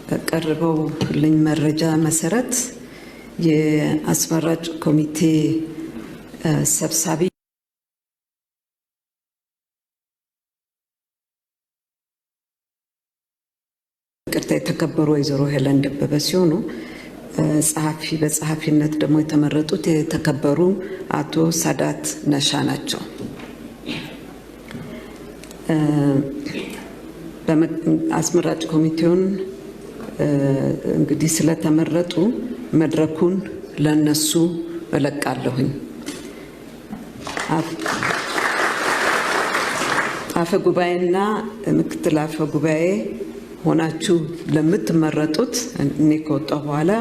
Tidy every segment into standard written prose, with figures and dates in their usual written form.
በቀረበው ልኝ መረጃ መሰረት የአስመራጭ ኮሚቴ ሰብሳቢ ቅርታ የተከበሩ ወይዘሮ ሄለን ደበበ ሲሆኑ በጸሐፊነት ደግሞ የተመረጡት የተከበሩ አቶ ሳዳት ነሻ ናቸው። አስመራጭ ኮሚቴውን እንግዲህ ስለተመረጡ መድረኩን ለነሱ እለቃለሁኝ። አፈ ጉባኤና ምክትል አፈ ጉባኤ ሆናችሁ ለምትመረጡት እኔ ከወጣሁ በኋላ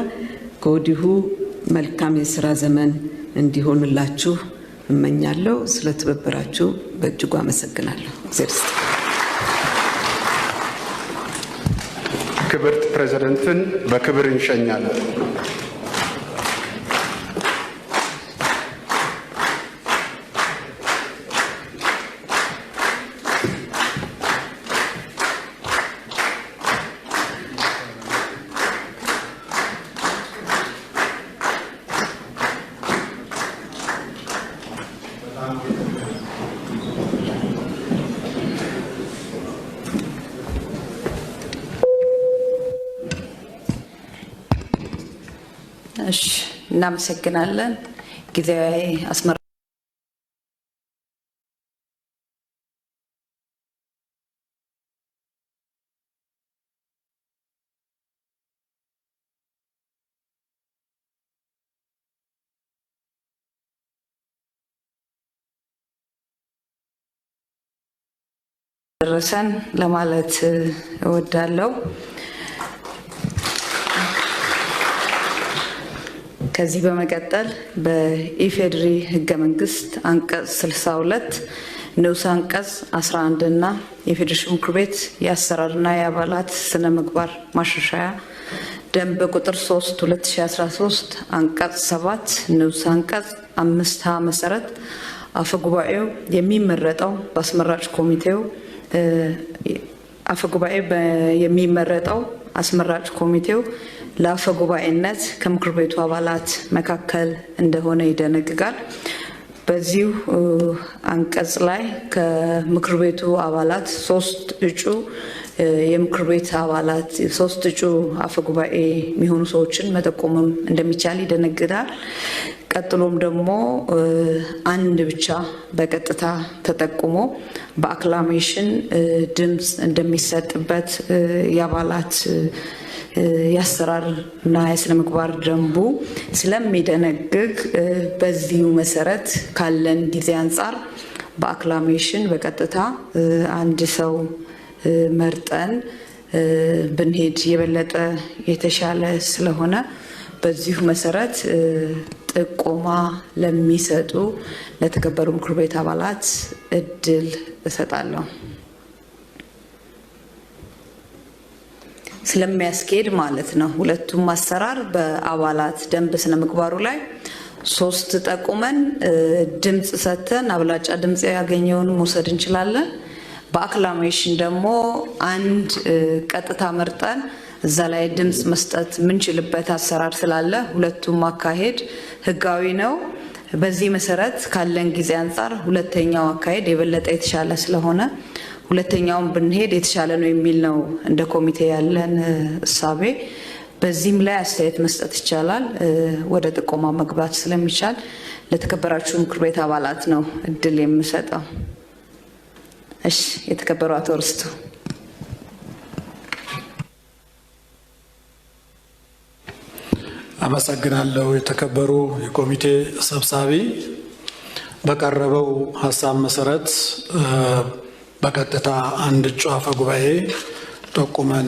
ከወዲሁ መልካም የሥራ ዘመን እንዲሆንላችሁ እመኛለሁ። ስለተባበራችሁ በእጅጉ አመሰግናለሁ። ክብርት ፕሬዝዳንትን በክብር እንሸኛለን። እናመሰግናለን። ጊዜያዊ አስመራ ደረሰን ለማለት እወዳለሁ። ከዚህ በመቀጠል በኢፌድሪ ህገ መንግስት አንቀጽ 62 ንዑስ አንቀጽ 11 እና የፌዴሬሽን ምክር ቤት የአሰራርና የአባላት ስነ ምግባር ማሻሻያ ደንብ ቁጥር 3 2013 አንቀጽ 7 ንዑስ አንቀጽ 5ሀ መሰረት አፈ ጉባኤው የሚመረጠው በአስመራጭ ኮሚቴው አፈ ጉባኤ የሚመረጠው አስመራጭ ኮሚቴው ለአፈ ጉባኤነት ከምክር ቤቱ አባላት መካከል እንደሆነ ይደነግጋል። በዚሁ አንቀጽ ላይ ከምክር ቤቱ አባላት 3 እጩ የምክር ቤት አባላት 3 እጩ አፈ ጉባኤ የሚሆኑ ሰዎችን መጠቆምም እንደሚቻል ይደነግጋል። ቀጥሎም ደግሞ አንድ ብቻ በቀጥታ ተጠቁሞ በአክላሜሽን ድምጽ እንደሚሰጥበት የአባላት የአሰራር እና የስነ ምግባር ደንቡ ስለሚደነግግ በዚሁ መሰረት ካለን ጊዜ አንጻር በአክላሜሽን በቀጥታ አንድ ሰው መርጠን ብንሄድ የበለጠ የተሻለ ስለሆነ በዚሁ መሰረት ጥቆማ ለሚሰጡ ለተከበሩ ምክር ቤት አባላት እድል እሰጣለሁ። ስለሚያስኬድ ማለት ነው። ሁለቱም አሰራር በአባላት ደንብ ስነ ምግባሩ ላይ 3 ጠቁመን ድምጽ ሰተን አብላጫ ድምጽ ያገኘውን መውሰድ እንችላለን። በአክላሜሽን ደግሞ አንድ ቀጥታ መርጠን እዛ ላይ ድምጽ መስጠት ምንችልበት አሰራር ስላለ ሁለቱም አካሄድ ህጋዊ ነው። በዚህ መሰረት ካለን ጊዜ አንፃር ሁለተኛው አካሄድ የበለጠ የተሻለ ስለሆነ ሁለተኛውን ብንሄድ የተሻለ ነው የሚል ነው እንደ ኮሚቴ ያለን እሳቤ። በዚህም ላይ አስተያየት መስጠት ይቻላል። ወደ ጥቆማ መግባት ስለሚቻል ለተከበራችሁ ምክር ቤት አባላት ነው እድል የምሰጠው። እሺ፣ የተከበሩ አቶ ርስቱ። አመሰግናለሁ። የተከበሩ የኮሚቴ ሰብሳቢ፣ በቀረበው ሀሳብ መሰረት በቀጥታ አንድ እጩ አፈ ጉባኤ ጠቁመን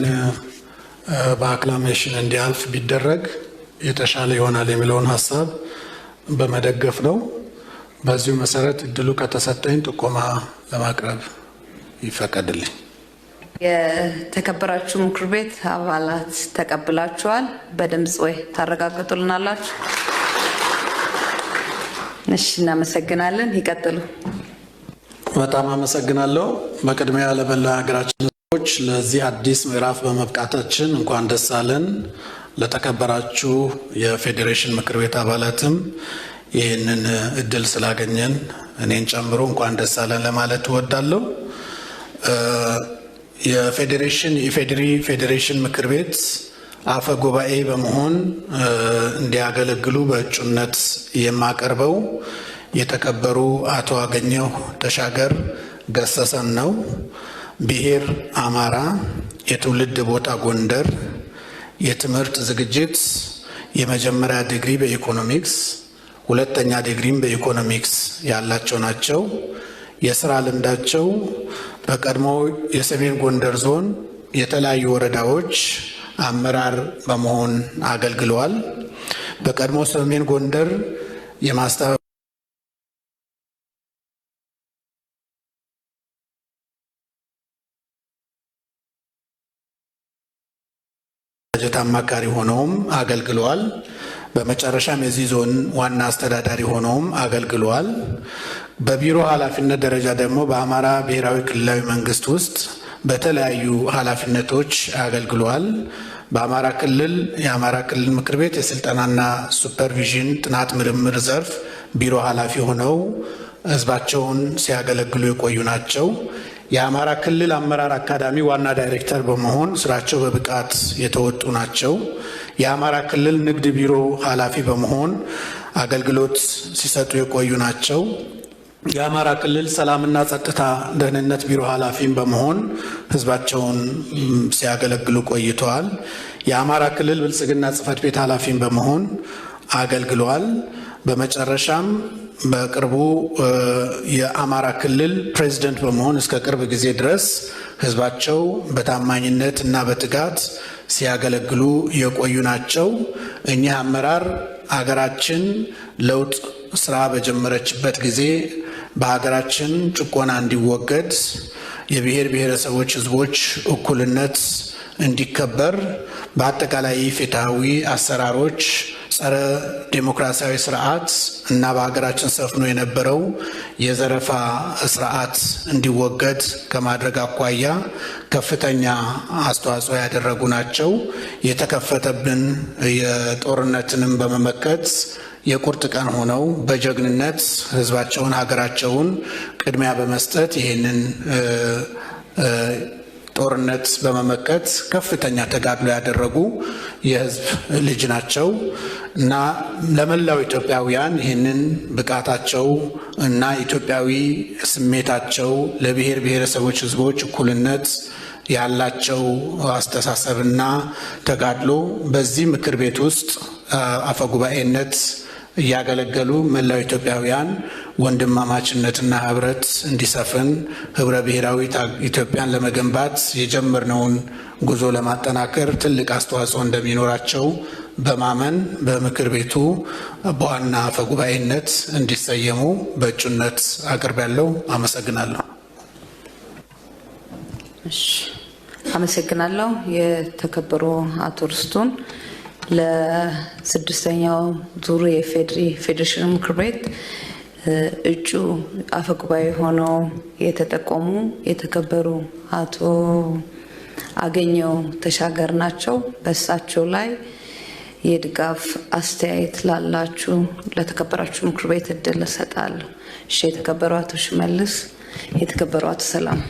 በአክላሜሽን እንዲያልፍ ቢደረግ የተሻለ ይሆናል የሚለውን ሀሳብ በመደገፍ ነው። በዚሁ መሰረት እድሉ ከተሰጠኝ ጥቆማ ለማቅረብ ይፈቀድልኝ። የተከበራችሁ ምክር ቤት አባላት ተቀብላችኋል? በድምጽ ወይ ታረጋግጡልናላችሁ? እሺ፣ እናመሰግናለን። ይቀጥሉ። በጣም አመሰግናለሁ። በቅድሚያ ለመላ ሀገራችን ቤተሰቦች ለዚህ አዲስ ምዕራፍ በመብቃታችን እንኳን ደስ አለን። ለተከበራችሁ የፌዴሬሽን ምክር ቤት አባላትም ይህንን እድል ስላገኘን እኔን ጨምሮ እንኳን ደስ አለን ለማለት እወዳለሁ። የኢፌዴሪ ፌዴሬሽን ምክር ቤት አፈ ጉባኤ በመሆን እንዲያገለግሉ በእጩነት የማቀርበው የተከበሩ አቶ አገኘሁ ተሻገር ገሰሰን ነው። ብሔር አማራ፣ የትውልድ ቦታ ጎንደር፣ የትምህርት ዝግጅት የመጀመሪያ ዲግሪ በኢኮኖሚክስ፣ ሁለተኛ ዲግሪም በኢኮኖሚክስ ያላቸው ናቸው። የስራ ልምዳቸው በቀድሞ የሰሜን ጎንደር ዞን የተለያዩ ወረዳዎች አመራር በመሆን አገልግለዋል። በቀድሞ ሰሜን ጎንደር በጀት አማካሪ ሆነውም አገልግለዋል። በመጨረሻም የዚህ ዞን ዋና አስተዳዳሪ ሆነውም አገልግለዋል። በቢሮ ኃላፊነት ደረጃ ደግሞ በአማራ ብሔራዊ ክልላዊ መንግስት ውስጥ በተለያዩ ኃላፊነቶች አገልግለዋል። በአማራ ክልል የአማራ ክልል ምክር ቤት የስልጠናና ሱፐርቪዥን ጥናት ምርምር ዘርፍ ቢሮ ኃላፊ ሆነው ህዝባቸውን ሲያገለግሉ የቆዩ ናቸው። የአማራ ክልል አመራር አካዳሚ ዋና ዳይሬክተር በመሆን ስራቸው በብቃት የተወጡ ናቸው። የአማራ ክልል ንግድ ቢሮ ኃላፊ በመሆን አገልግሎት ሲሰጡ የቆዩ ናቸው። የአማራ ክልል ሰላምና ጸጥታ ደህንነት ቢሮ ኃላፊም በመሆን ህዝባቸውን ሲያገለግሉ ቆይተዋል። የአማራ ክልል ብልጽግና ጽህፈት ቤት ኃላፊም በመሆን አገልግለዋል። በመጨረሻም በቅርቡ የአማራ ክልል ፕሬዝደንት በመሆን እስከ ቅርብ ጊዜ ድረስ ህዝባቸው በታማኝነት እና በትጋት ሲያገለግሉ የቆዩ ናቸው። እኚህ አመራር አገራችን ለውጥ ስራ በጀመረችበት ጊዜ በሀገራችን ጭቆና እንዲወገድ፣ የብሔር ብሔረሰቦች ህዝቦች እኩልነት እንዲከበር፣ በአጠቃላይ ፍትሃዊ አሰራሮች፣ ጸረ ዴሞክራሲያዊ ስርዓት እና በሀገራችን ሰፍኖ የነበረው የዘረፋ ስርዓት እንዲወገድ ከማድረግ አኳያ ከፍተኛ አስተዋጽኦ ያደረጉ ናቸው። የተከፈተብን የጦርነትንም በመመከት የቁርጥ ቀን ሆነው በጀግንነት ህዝባቸውን፣ ሀገራቸውን ቅድሚያ በመስጠት ይህንን ጦርነት በመመከት ከፍተኛ ተጋድሎ ያደረጉ የህዝብ ልጅ ናቸው እና ለመላው ኢትዮጵያውያን ይህንን ብቃታቸው እና ኢትዮጵያዊ ስሜታቸው ለብሔር ብሔረሰቦች ህዝቦች እኩልነት ያላቸው አስተሳሰብና ተጋድሎ በዚህ ምክር ቤት ውስጥ አፈጉባኤነት እያገለገሉ መላው ኢትዮጵያውያን ወንድማማችነትና ህብረት እንዲሰፍን ህብረ ብሔራዊ ኢትዮጵያን ለመገንባት የጀመርነውን ጉዞ ለማጠናከር ትልቅ አስተዋጽኦ እንደሚኖራቸው በማመን በምክር ቤቱ በዋና አፈጉባኤነት እንዲሰየሙ በእጩነት አቅርቤያለሁ። አመሰግናለሁ። አመሰግናለሁ። የተከበሩ አቶ ርስቱን ለስድስተኛው ዙር የፌዴሬሽን ምክር ቤት እጩ አፈጉባኤ ሆነው የተጠቆሙ የተከበሩ አቶ አገኘሁ ተሻገር ናቸው። በእሳቸው ላይ የድጋፍ አስተያየት ላላችሁ ለተከበራችሁ ምክር ቤት እድል እሰጣለሁ። እሺ። የተከበሩ አቶ ሽመልስ፣ የተከበሩ አቶ ሰላም።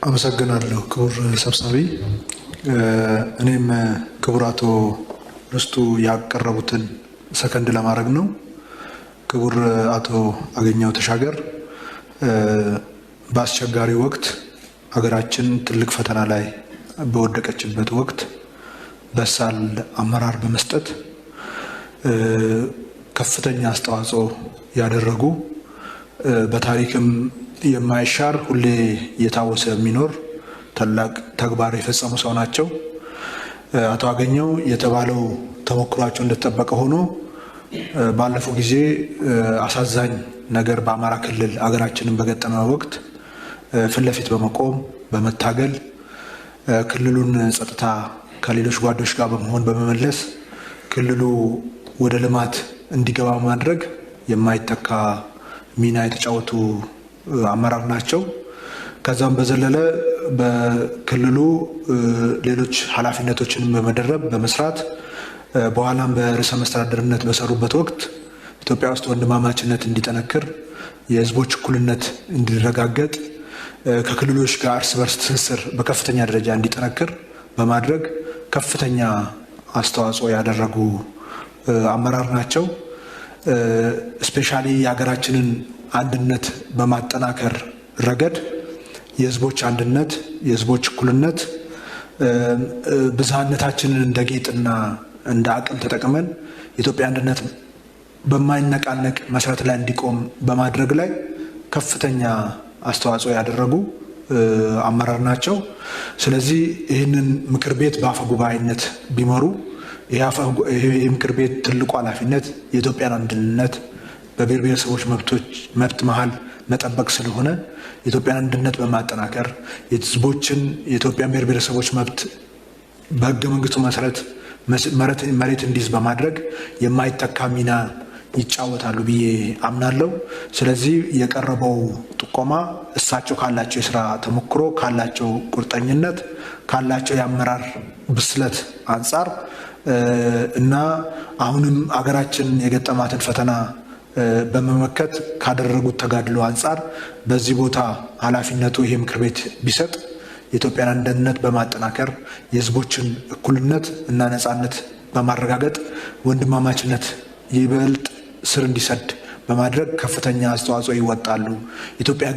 አመሰግናለሁ ክቡር ሰብሳቢ። እኔም ክቡር አቶ ርስቱ ያቀረቡትን ሰከንድ ለማድረግ ነው። ክቡር አቶ አገኘሁ ተሻገር በአስቸጋሪ ወቅት ሀገራችን ትልቅ ፈተና ላይ በወደቀችበት ወቅት በሳል አመራር በመስጠት ከፍተኛ አስተዋጽኦ ያደረጉ በታሪክም የማይሻር ሁሌ የታወሰ የሚኖር ታላቅ ተግባር የፈጸሙ ሰው ናቸው። አቶ አገኘሁ የተባለው ተሞክሯቸው እንደተጠበቀ ሆኖ ባለፈው ጊዜ አሳዛኝ ነገር በአማራ ክልል አገራችንን በገጠመ ወቅት ፊት ለፊት በመቆም በመታገል ክልሉን ጸጥታ ከሌሎች ጓዶች ጋር በመሆን በመመለስ ክልሉ ወደ ልማት እንዲገባ ማድረግ የማይተካ ሚና የተጫወቱ አመራር ናቸው። ከዛም በዘለለ በክልሉ ሌሎች ኃላፊነቶችን በመደረብ በመስራት በኋላም በርዕሰ መስተዳድርነት በሰሩበት ወቅት ኢትዮጵያ ውስጥ ወንድማማችነት እንዲጠነክር የህዝቦች እኩልነት እንዲረጋገጥ ከክልሎች ጋር እርስ በርስ ትስስር በከፍተኛ ደረጃ እንዲጠነክር በማድረግ ከፍተኛ አስተዋጽኦ ያደረጉ አመራር ናቸው። ስፔሻሊ የሀገራችንን አንድነት በማጠናከር ረገድ የህዝቦች አንድነት፣ የህዝቦች እኩልነት ብዝሃነታችንን እንደ ጌጥና እንደ አቅም ተጠቅመን የኢትዮጵያ አንድነት በማይነቃነቅ መሰረት ላይ እንዲቆም በማድረግ ላይ ከፍተኛ አስተዋጽኦ ያደረጉ አመራር ናቸው። ስለዚህ ይህንን ምክር ቤት በአፈ ጉባኤነት ቢመሩ ይህ ምክር ቤት ትልቁ ኃላፊነት የኢትዮጵያን አንድነት በብሔር ብሔረሰቦች መብት መሀል መጠበቅ ስለሆነ የኢትዮጵያን አንድነት በማጠናከር የህዝቦችን የኢትዮጵያን ብሔር ብሔረሰቦች መብት በህገ መንግስቱ መሰረት መሬት እንዲይዝ በማድረግ የማይተካ ሚና ይጫወታሉ ብዬ አምናለሁ። ስለዚህ የቀረበው ጥቆማ እሳቸው ካላቸው የስራ ተሞክሮ፣ ካላቸው ቁርጠኝነት፣ ካላቸው የአመራር ብስለት አንጻር እና አሁንም አገራችን የገጠማትን ፈተና በመመከት ካደረጉት ተጋድሎ አንጻር በዚህ ቦታ ኃላፊነቱ ይሄ ምክር ቤት ቢሰጥ የኢትዮጵያን አንድነት በማጠናከር የህዝቦችን እኩልነት እና ነጻነት በማረጋገጥ ወንድማማችነት ይበልጥ ስር እንዲሰድ በማድረግ ከፍተኛ አስተዋጽኦ ይወጣሉ። የኢትዮጵያ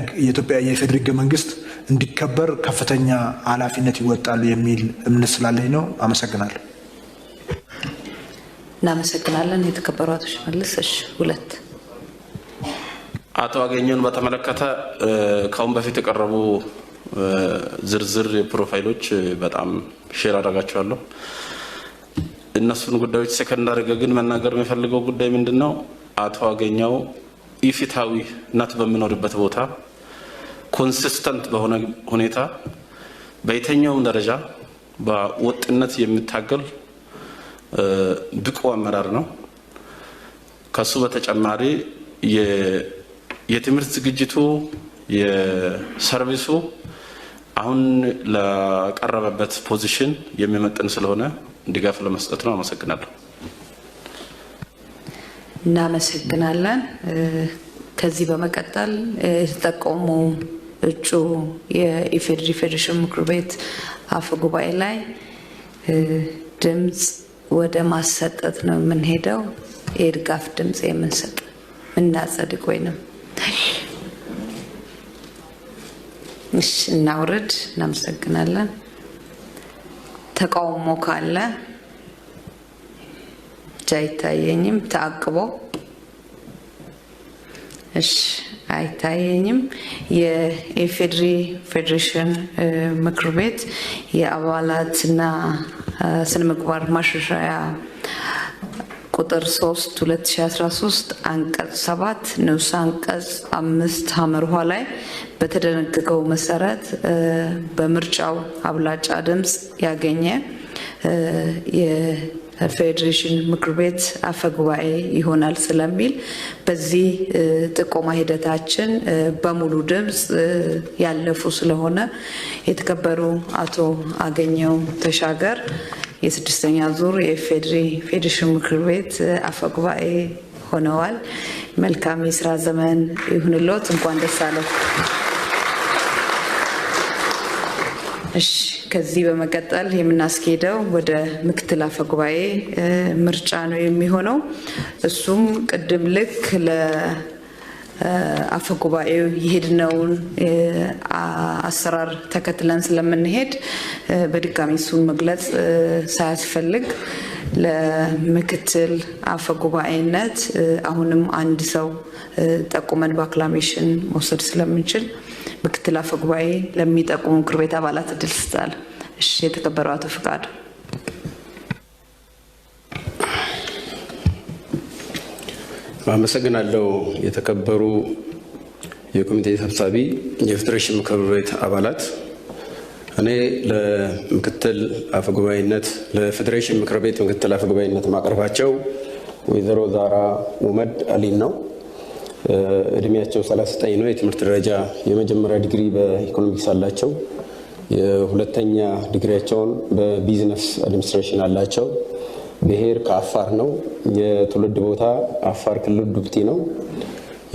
የፌዴራል ህገ መንግስት እንዲከበር ከፍተኛ ኃላፊነት ይወጣሉ የሚል እምነት ስላለኝ ነው። አመሰግናለሁ። እናመሰግናለን። የተከበሩ አቶ ሽመልስ። እሺ፣ ሁለት አቶ አገኘውን በተመለከተ ካሁን በፊት የቀረቡ ዝርዝር ፕሮፋይሎች በጣም ሼር አደርጋቸዋለሁ። እነሱን ጉዳዮች ሰከንዳሪ ግን መናገር የሚፈልገው ጉዳይ ምንድነው? አቶ አገኘው ኢፍትሃዊነት በሚኖርበት ቦታ ኮንሲስተንት በሆነ ሁኔታ በየትኛውም ደረጃ በወጥነት የሚታገል ብቁ አመራር ነው። ከሱ በተጨማሪ የትምህርት ዝግጅቱ የሰርቪሱ አሁን ለቀረበበት ፖዚሽን የሚመጥን ስለሆነ ድጋፍ ለመስጠት ነው። አመሰግናለሁ። እናመሰግናለን። ከዚህ በመቀጠል የተጠቆሙ እጩ የኢፌዴሪ ፌዴሬሽን ምክር ቤት አፈ ጉባኤ ላይ ድምጽ ወደ ማሰጠት ነው የምንሄደው። የድጋፍ ድምጽ የምንሰጥ እናጸድቅ ወይንም እሺ እናውርድ። እናመሰግናለን። ተቃውሞ ካለ አይታየኝም። ተአቅቦ እሺ አይታየኝም። የኢፌዴሪ ፌዴሬሽን ምክር ቤት የአባላትና ስነ ምግባር ማሻሻያ ቁጥር 3 2013 አንቀጽ 7 ንዑስ አንቀጽ 5 ሐመርኋ ላይ በተደነገገው መሰረት በምርጫው አብላጫ ድምጽ ያገኘ የፌዴሬሽን ምክር ቤት አፈ ጉባኤ ይሆናል ስለሚል በዚህ ጥቆማ ሂደታችን በሙሉ ድምጽ ያለፉ ስለሆነ የተከበሩ አቶ አገኘው ተሻገር የስድስተኛ ዙር የኢፌዴሪ ፌዴሬሽን ምክር ቤት አፈ ጉባኤ ሆነዋል። መልካም የስራ ዘመን ይሁንልዎት። እንኳን ደስ አለው። እሺ ከዚህ በመቀጠል የምናስኬደው ወደ ምክትል አፈ ጉባኤ ምርጫ ነው የሚሆነው። እሱም ቅድም ልክ ለአፈ ጉባኤው የሄድነውን አሰራር ተከትለን ስለምንሄድ በድጋሚ እሱን መግለጽ ሳያስፈልግ ለምክትል አፈ ጉባኤነት አሁንም አንድ ሰው ጠቁመን በአክላሜሽን መውሰድ ስለምንችል ምክትል አፈ ጉባኤ ለሚጠቁሙ ምክር ቤት አባላት እድል ስጣል። እሺ የተከበረው አቶ ፍቃድ። አመሰግናለሁ። የተከበሩ የኮሚቴ ሰብሳቢ፣ የፌዴሬሽን ምክር ቤት አባላት፣ እኔ ለምክትል አፈ ጉባኤነት ለፌዴሬሽን ምክር ቤት ምክትል አፈ ጉባኤነት ማቀርባቸው ወይዘሮ ዛራ ሙመድ አሊን ነው። እድሜያቸው 39 ነው። የትምህርት ደረጃ የመጀመሪያ ዲግሪ በኢኮኖሚክስ አላቸው። የሁለተኛ ዲግሪያቸውን በቢዝነስ አድሚኒስትሬሽን አላቸው። ብሔር ከአፋር ነው። የትውልድ ቦታ አፋር ክልል ዱብቲ ነው።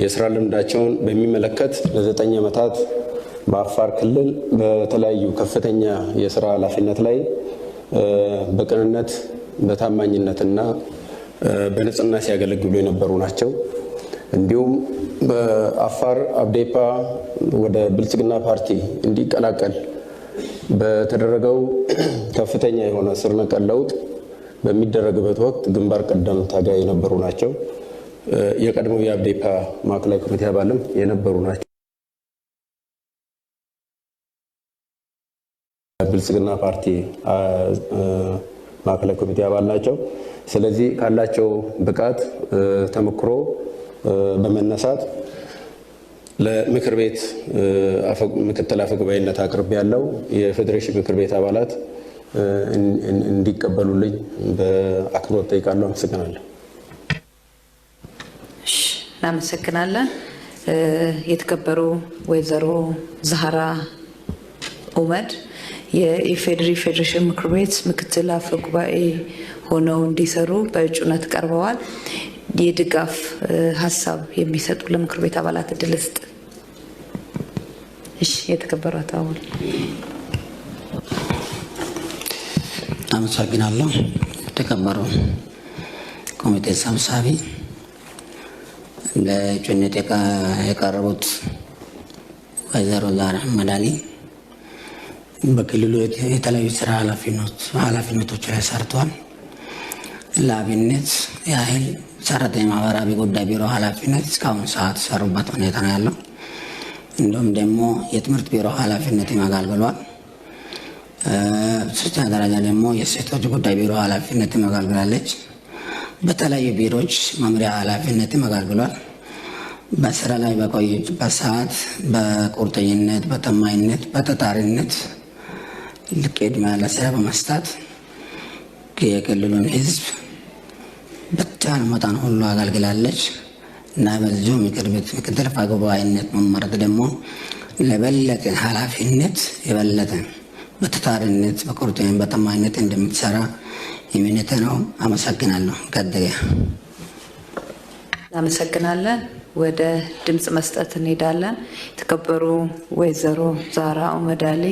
የስራ ልምዳቸውን በሚመለከት ለ9 ዓመታት በአፋር ክልል በተለያዩ ከፍተኛ የስራ ኃላፊነት ላይ በቅንነት በታማኝነትና በንጽህና ሲያገለግሉ የነበሩ ናቸው። እንዲሁም በአፋር አብዴፓ ወደ ብልጽግና ፓርቲ እንዲቀላቀል በተደረገው ከፍተኛ የሆነ ስር ነቀል ለውጥ በሚደረግበት ወቅት ግንባር ቀደም ታጋይ የነበሩ ናቸው። የቀድሞው የአብዴፓ ማዕከላዊ ኮሚቴ አባልም የነበሩ ናቸው። ብልጽግና ፓርቲ ማዕከላዊ ኮሚቴ አባል ናቸው። ስለዚህ ካላቸው ብቃት ተመክሮ በመነሳት ለምክር ቤት ምክትል አፈ ጉባኤነት አቅርቤ ያለው የፌዴሬሽን ምክር ቤት አባላት እንዲቀበሉልኝ በአክብሮት ጠይቃለሁ። አመሰግናለሁ። እናመሰግናለን። የተከበሩ ወይዘሮ ዛህራ ኡመድ የኢፌዴሪ ፌዴሬሽን ምክር ቤት ምክትል አፈ ጉባኤ ሆነው እንዲሰሩ በእጩነት ቀርበዋል። የድጋፍ ሀሳብ የሚሰጡ ለምክር ቤት አባላት እድል ስጥ። እሺ፣ የተከበሩ አቶ አወል። አመሰግናለሁ። የተከበሩ ኮሚቴ ሰብሳቢ፣ ለእጩነት የቀረቡት ወይዘሮ ዛህራ ኡመድ አሊ በክልሉ የተለያዩ ስራ ኃላፊነቶች ላይ ሰርተዋል። ለአብነት ያህል ሰራተኛ ማህበራዊ ጉዳይ ቢሮ ኃላፊነት እስካሁን ሰዓት ሰሩበት ሁኔታ ነው ያለው። እንዲሁም ደግሞ የትምህርት ቢሮ ኃላፊነት አገልግሏል። ሶስተኛ ደረጃ ደግሞ የሴቶች ጉዳይ ቢሮ ኃላፊነት አገልግላለች። በተለያዩ ቢሮዎች መምሪያ ኃላፊነት አገልግሏል። በስራ ላይ በቆየችበት ሰዓት በቁርጠኝነት፣ በታማኝነት፣ በታታሪነት ቅድሚያ ለስራ በመስጠት የክልሉን ሕዝብ በተቻለ መጠን ሁሉ አገልግላለች እና በዚሁ ምክር ቤት ምክትል አፈ ጉባኤነት መመረጥ ደግሞ ለበለጠ ኃላፊነት የበለጠ በታታሪነት፣ በቁርጠኝነት፣ በታማኝነት እንደምትሰራ እምነቴ ነው። አመሰግናለሁ። ቀጥያ እናመሰግናለን። ወደ ድምጽ መስጠት እንሄዳለን። የተከበሩ ወይዘሮ ዛህራ ኡመድ አሊ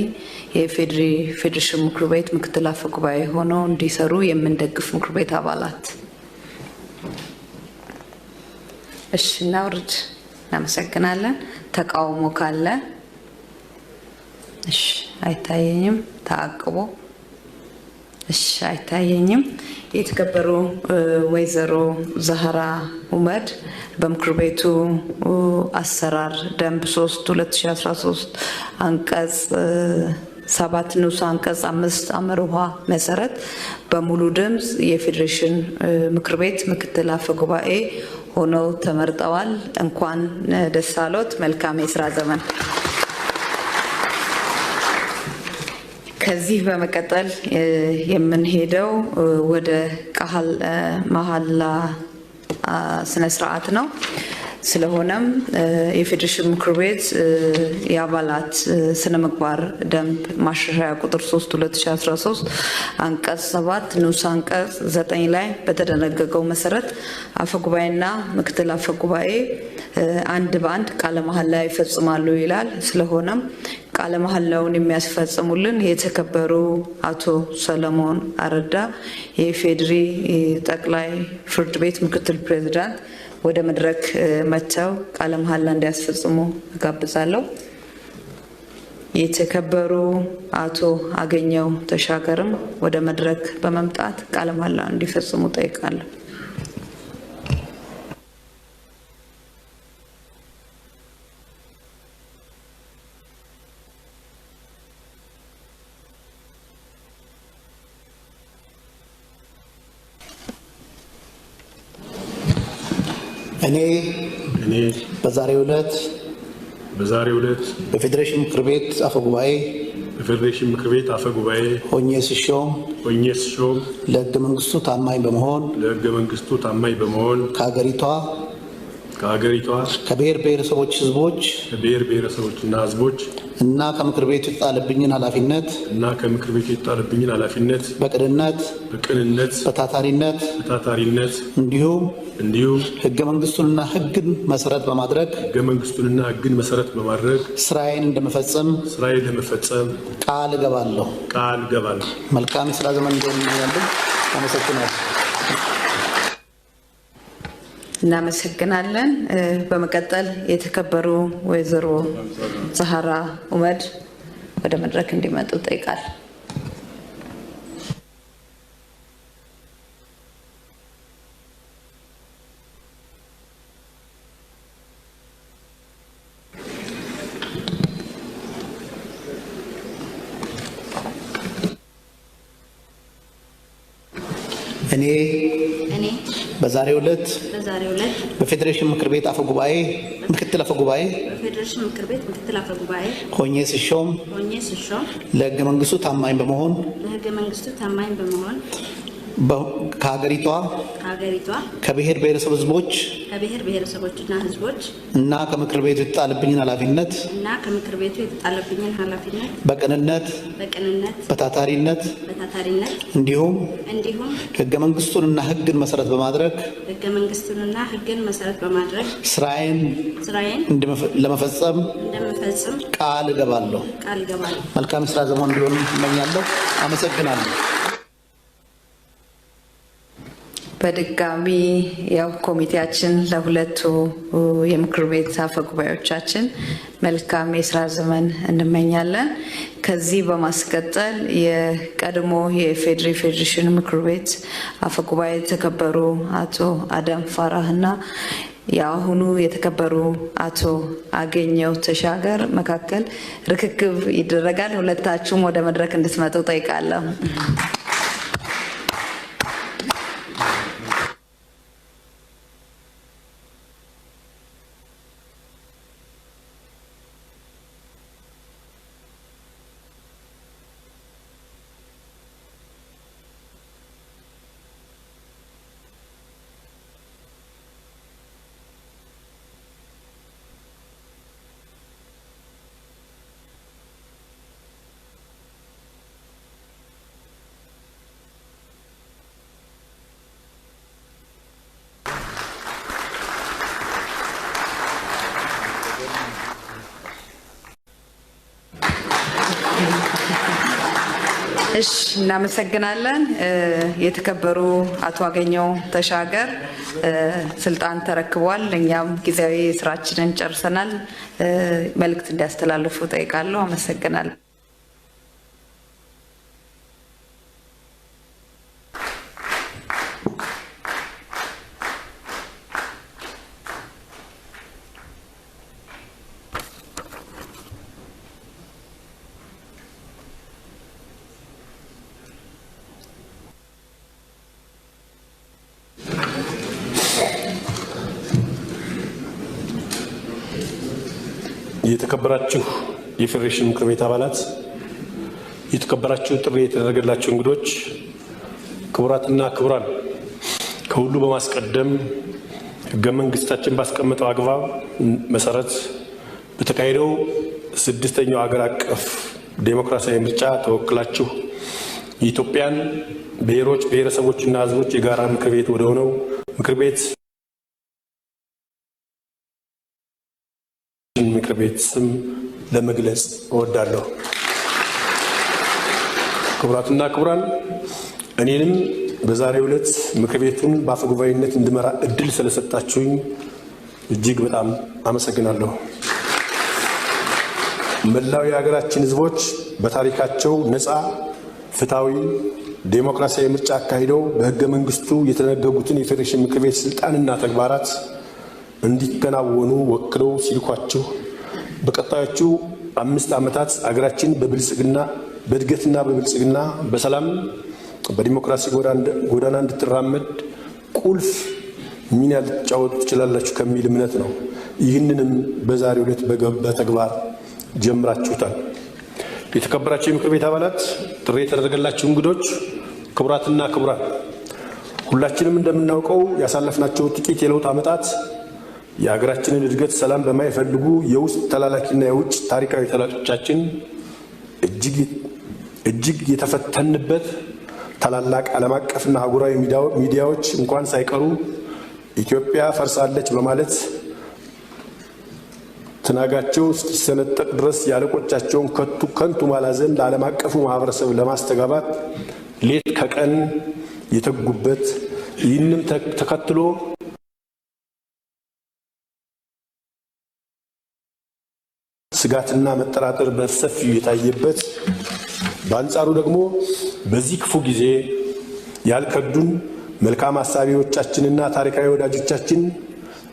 የኢፌዴሪ ፌዴሬሽን ምክር ቤት ምክትል አፈ ጉባኤ ሆነው እንዲሰሩ የምንደግፍ ምክር ቤት አባላት እሺ፣ እናውርድ። እናመሰግናለን። ተቃውሞ ካለ እሺ፣ አይታየኝም። ተአቅቦ እሺ፣ አይታየኝም። የተከበሩ ወይዘሮ ዛህራ ኡመድ በምክር ቤቱ አሰራር ደንብ 3/2013 አንቀጽ 7 ንዑስ አንቀጽ 5 አመርኋ መሰረት በሙሉ ድምፅ የፌዴሬሽን ምክር ቤት ምክትል አፈ ጉባኤ ሆነው ተመርጠዋል። እንኳን ደስ አሎት። መልካም የስራ ዘመን። ከዚህ በመቀጠል የምንሄደው ወደ ቃል መሐላ ስነ ስርዓት ነው። ስለሆነም የፌዴሬሽን ምክር ቤት የአባላት ስነ ምግባር ደንብ ማሻሻያ ቁጥር 3/2013 አንቀጽ 7 ንዑስ አንቀጽ 9 ላይ በተደነገገው መሰረት አፈጉባኤና ምክትል አፈጉባኤ አንድ በአንድ ቃለ መሐላ ይፈጽማሉ ይላል። ስለሆነም ቃለ መሐላውን የሚያስፈጽሙልን የተከበሩ አቶ ሰለሞን አረዳ የኢፌዴሪ ጠቅላይ ፍርድ ቤት ምክትል ፕሬዝዳንት ወደ መድረክ መጥተው ቃለ መሐላ እንዲያስፈጽሙ እጋብዛለሁ። የተከበሩ አቶ አገኘው ተሻገርም ወደ መድረክ በመምጣት ቃለ መሐላ እንዲፈጽሙ ጠይቃለሁ። እኔ በዛሬው ዕለት በፌዴሬሽን ምክር ቤት አፈ ጉባኤ ሆኜ ስሾም ለሕገ መንግስቱ ታማኝ በመሆን ከሀገሪቷ ከብሔር ብሔረሰቦችና ሕዝቦች እና ከምክር ቤቱ የተጣለብኝን ኃላፊነት በቅንነት በታታሪነት እንዲሁም ሕገ መንግስቱንና ሕግን መሰረት በማድረግ ስራዬን እንደመፈጸም ቃል እገባለሁ። መልካም የስራ ዘመን እንዲሆንልኝ አመሰግናለሁ። እናመሰግናለን። በመቀጠል የተከበሩ ወይዘሮ ዛህራ ኡመድ ወደ መድረክ እንዲመጡ ጠይቃል። እኔ በዛሬው ዕለት በፌዴሬሽን ምክር ቤት ምክትል አፈ ጉባኤ ሆኜ ስሾም ለሕገ መንግስቱ ታማኝ በመሆን ከሀገሪቷ ከብሔር ብሔረሰቦችና ሕዝቦች እና ከምክር ቤቱ የተጣለብኝን ኃላፊነት በቅንነት በታታሪነት እንዲሁም ሕገ መንግስቱንና ሕግን መሰረት በማድረግ ስራዬን ለመፈጸም ቃል እገባለሁ። መልካም የስራ ዘመን እንዲሆን እመኛለሁ። አመሰግናለሁ። በድጋሚ ያው ኮሚቴያችን ለሁለቱ የምክር ቤት አፈ ጉባኤዎቻችን መልካም የስራ ዘመን እንመኛለን። ከዚህ በማስቀጠል የቀድሞ የኢፌዴሪ ፌዴሬሽን ምክር ቤት አፈ ጉባኤ የተከበሩ አቶ አደም ፋራህና የአሁኑ የተከበሩ አቶ አገኘው ተሻገር መካከል ርክክብ ይደረጋል። ሁለታችሁም ወደ መድረክ እንድትመጡ ጠይቃለሁ። እሺ እናመሰግናለን። የተከበሩ አቶ አገኘው ተሻገር ስልጣን ተረክቧል። እኛም ጊዜያዊ ስራችንን ጨርሰናል። መልእክት እንዲያስተላልፉ ጠይቃለሁ። አመሰግናለሁ። የተከበራችሁ የፌዴሬሽን ምክር ቤት አባላት፣ የተከበራችሁ ጥሪ የተደረገላችሁ እንግዶች፣ ክቡራትና ክቡራን፣ ከሁሉ በማስቀደም ሕገ መንግስታችን ባስቀመጠው አግባብ መሰረት በተካሄደው 6ኛው ሀገር አቀፍ ዴሞክራሲያዊ ምርጫ ተወክላችሁ የኢትዮጵያን ብሔሮች ብሔረሰቦችና ሕዝቦች የጋራ ምክር ቤት ወደ ሆነው ምክር ቤት ስም ለመግለጽ እወዳለሁ። ክቡራትና ክቡራን፣ እኔንም በዛሬው ዕለት ምክር ቤቱን በአፈ ጉባኤነት እንድመራ እድል ስለሰጣችሁኝ እጅግ በጣም አመሰግናለሁ። መላው የሀገራችን ህዝቦች በታሪካቸው ነፃ፣ ፍትሃዊ፣ ዴሞክራሲያዊ ምርጫ አካሂደው በህገ መንግስቱ የተደነገጉትን የፌዴሬሽን ምክር ቤት ስልጣንና ተግባራት እንዲከናወኑ ወክለው ሲልኳችሁ በቀጣዮቹ 5 ዓመታት አገራችን በእድገትና በብልጽግና በሰላም በዲሞክራሲ ጎዳና እንድትራመድ ቁልፍ ሚና ልትጫወቱ ትችላላችሁ ከሚል እምነት ነው። ይህንንም በዛሬው ዕለት በተግባር ጀምራችሁታል። የተከበራችሁ የምክር ቤት አባላት፣ ጥሪ የተደረገላችሁ እንግዶች፣ ክቡራትና ክቡራን፣ ሁላችንም እንደምናውቀው ያሳለፍናቸው ጥቂት የለውጥ ዓመታት የሀገራችንን እድገት ሰላም በማይፈልጉ የውስጥ ተላላኪና የውጭ ታሪካዊ ጠላቶቻችን እጅግ የተፈተንበት ታላላቅ ዓለም አቀፍና አህጉራዊ ሚዲያዎች እንኳን ሳይቀሩ ኢትዮጵያ ፈርሳለች በማለት ትናጋቸው እስኪሰነጠቅ ድረስ ያለቆቻቸውን ከንቱ ማላዘን ለዓለም አቀፉ ማህበረሰብ ለማስተጋባት ሌት ከቀን የተጉበት ይህንም ተከትሎ ስጋትና መጠራጠር በሰፊው የታየበት በአንጻሩ ደግሞ በዚህ ክፉ ጊዜ ያልከዱን መልካም አሳቢዎቻችንና ታሪካዊ ወዳጆቻችን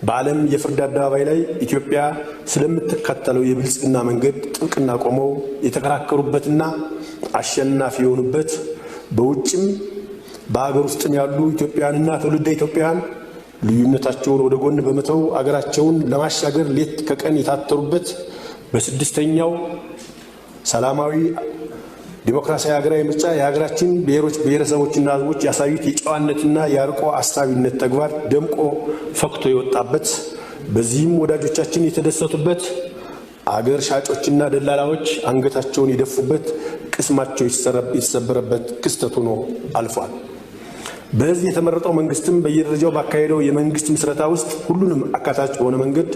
በዓለም የፍርድ አደባባይ ላይ ኢትዮጵያ ስለምትከተለው የብልጽግና መንገድ ጥብቅና ቆመው የተከራከሩበትና አሸናፊ የሆኑበት በውጭም በአገር ውስጥም ያሉ ኢትዮጵያውያንና ትውልደ ኢትዮጵያውያን ልዩነታቸውን ወደ ጎን በመተው አገራቸውን ለማሻገር ሌት ከቀን የታተሩበት በስድስተኛው ሰላማዊ ዲሞክራሲያዊ ሀገራዊ ምርጫ የሀገራችን ብሔሮች ብሔረሰቦችና ሕዝቦች ያሳዩት የጨዋነትና የአርቆ አሳቢነት ተግባር ደምቆ ፈክቶ የወጣበት በዚህም ወዳጆቻችን የተደሰቱበት አገር ሻጮችና ደላላዎች አንገታቸውን የደፉበት ቅስማቸው የተሰበረበት ክስተት ሆኖ አልፏል። በዚህ የተመረጠው መንግስትም በየደረጃው ባካሄደው የመንግስት ምስረታ ውስጥ ሁሉንም አካታች በሆነ መንገድ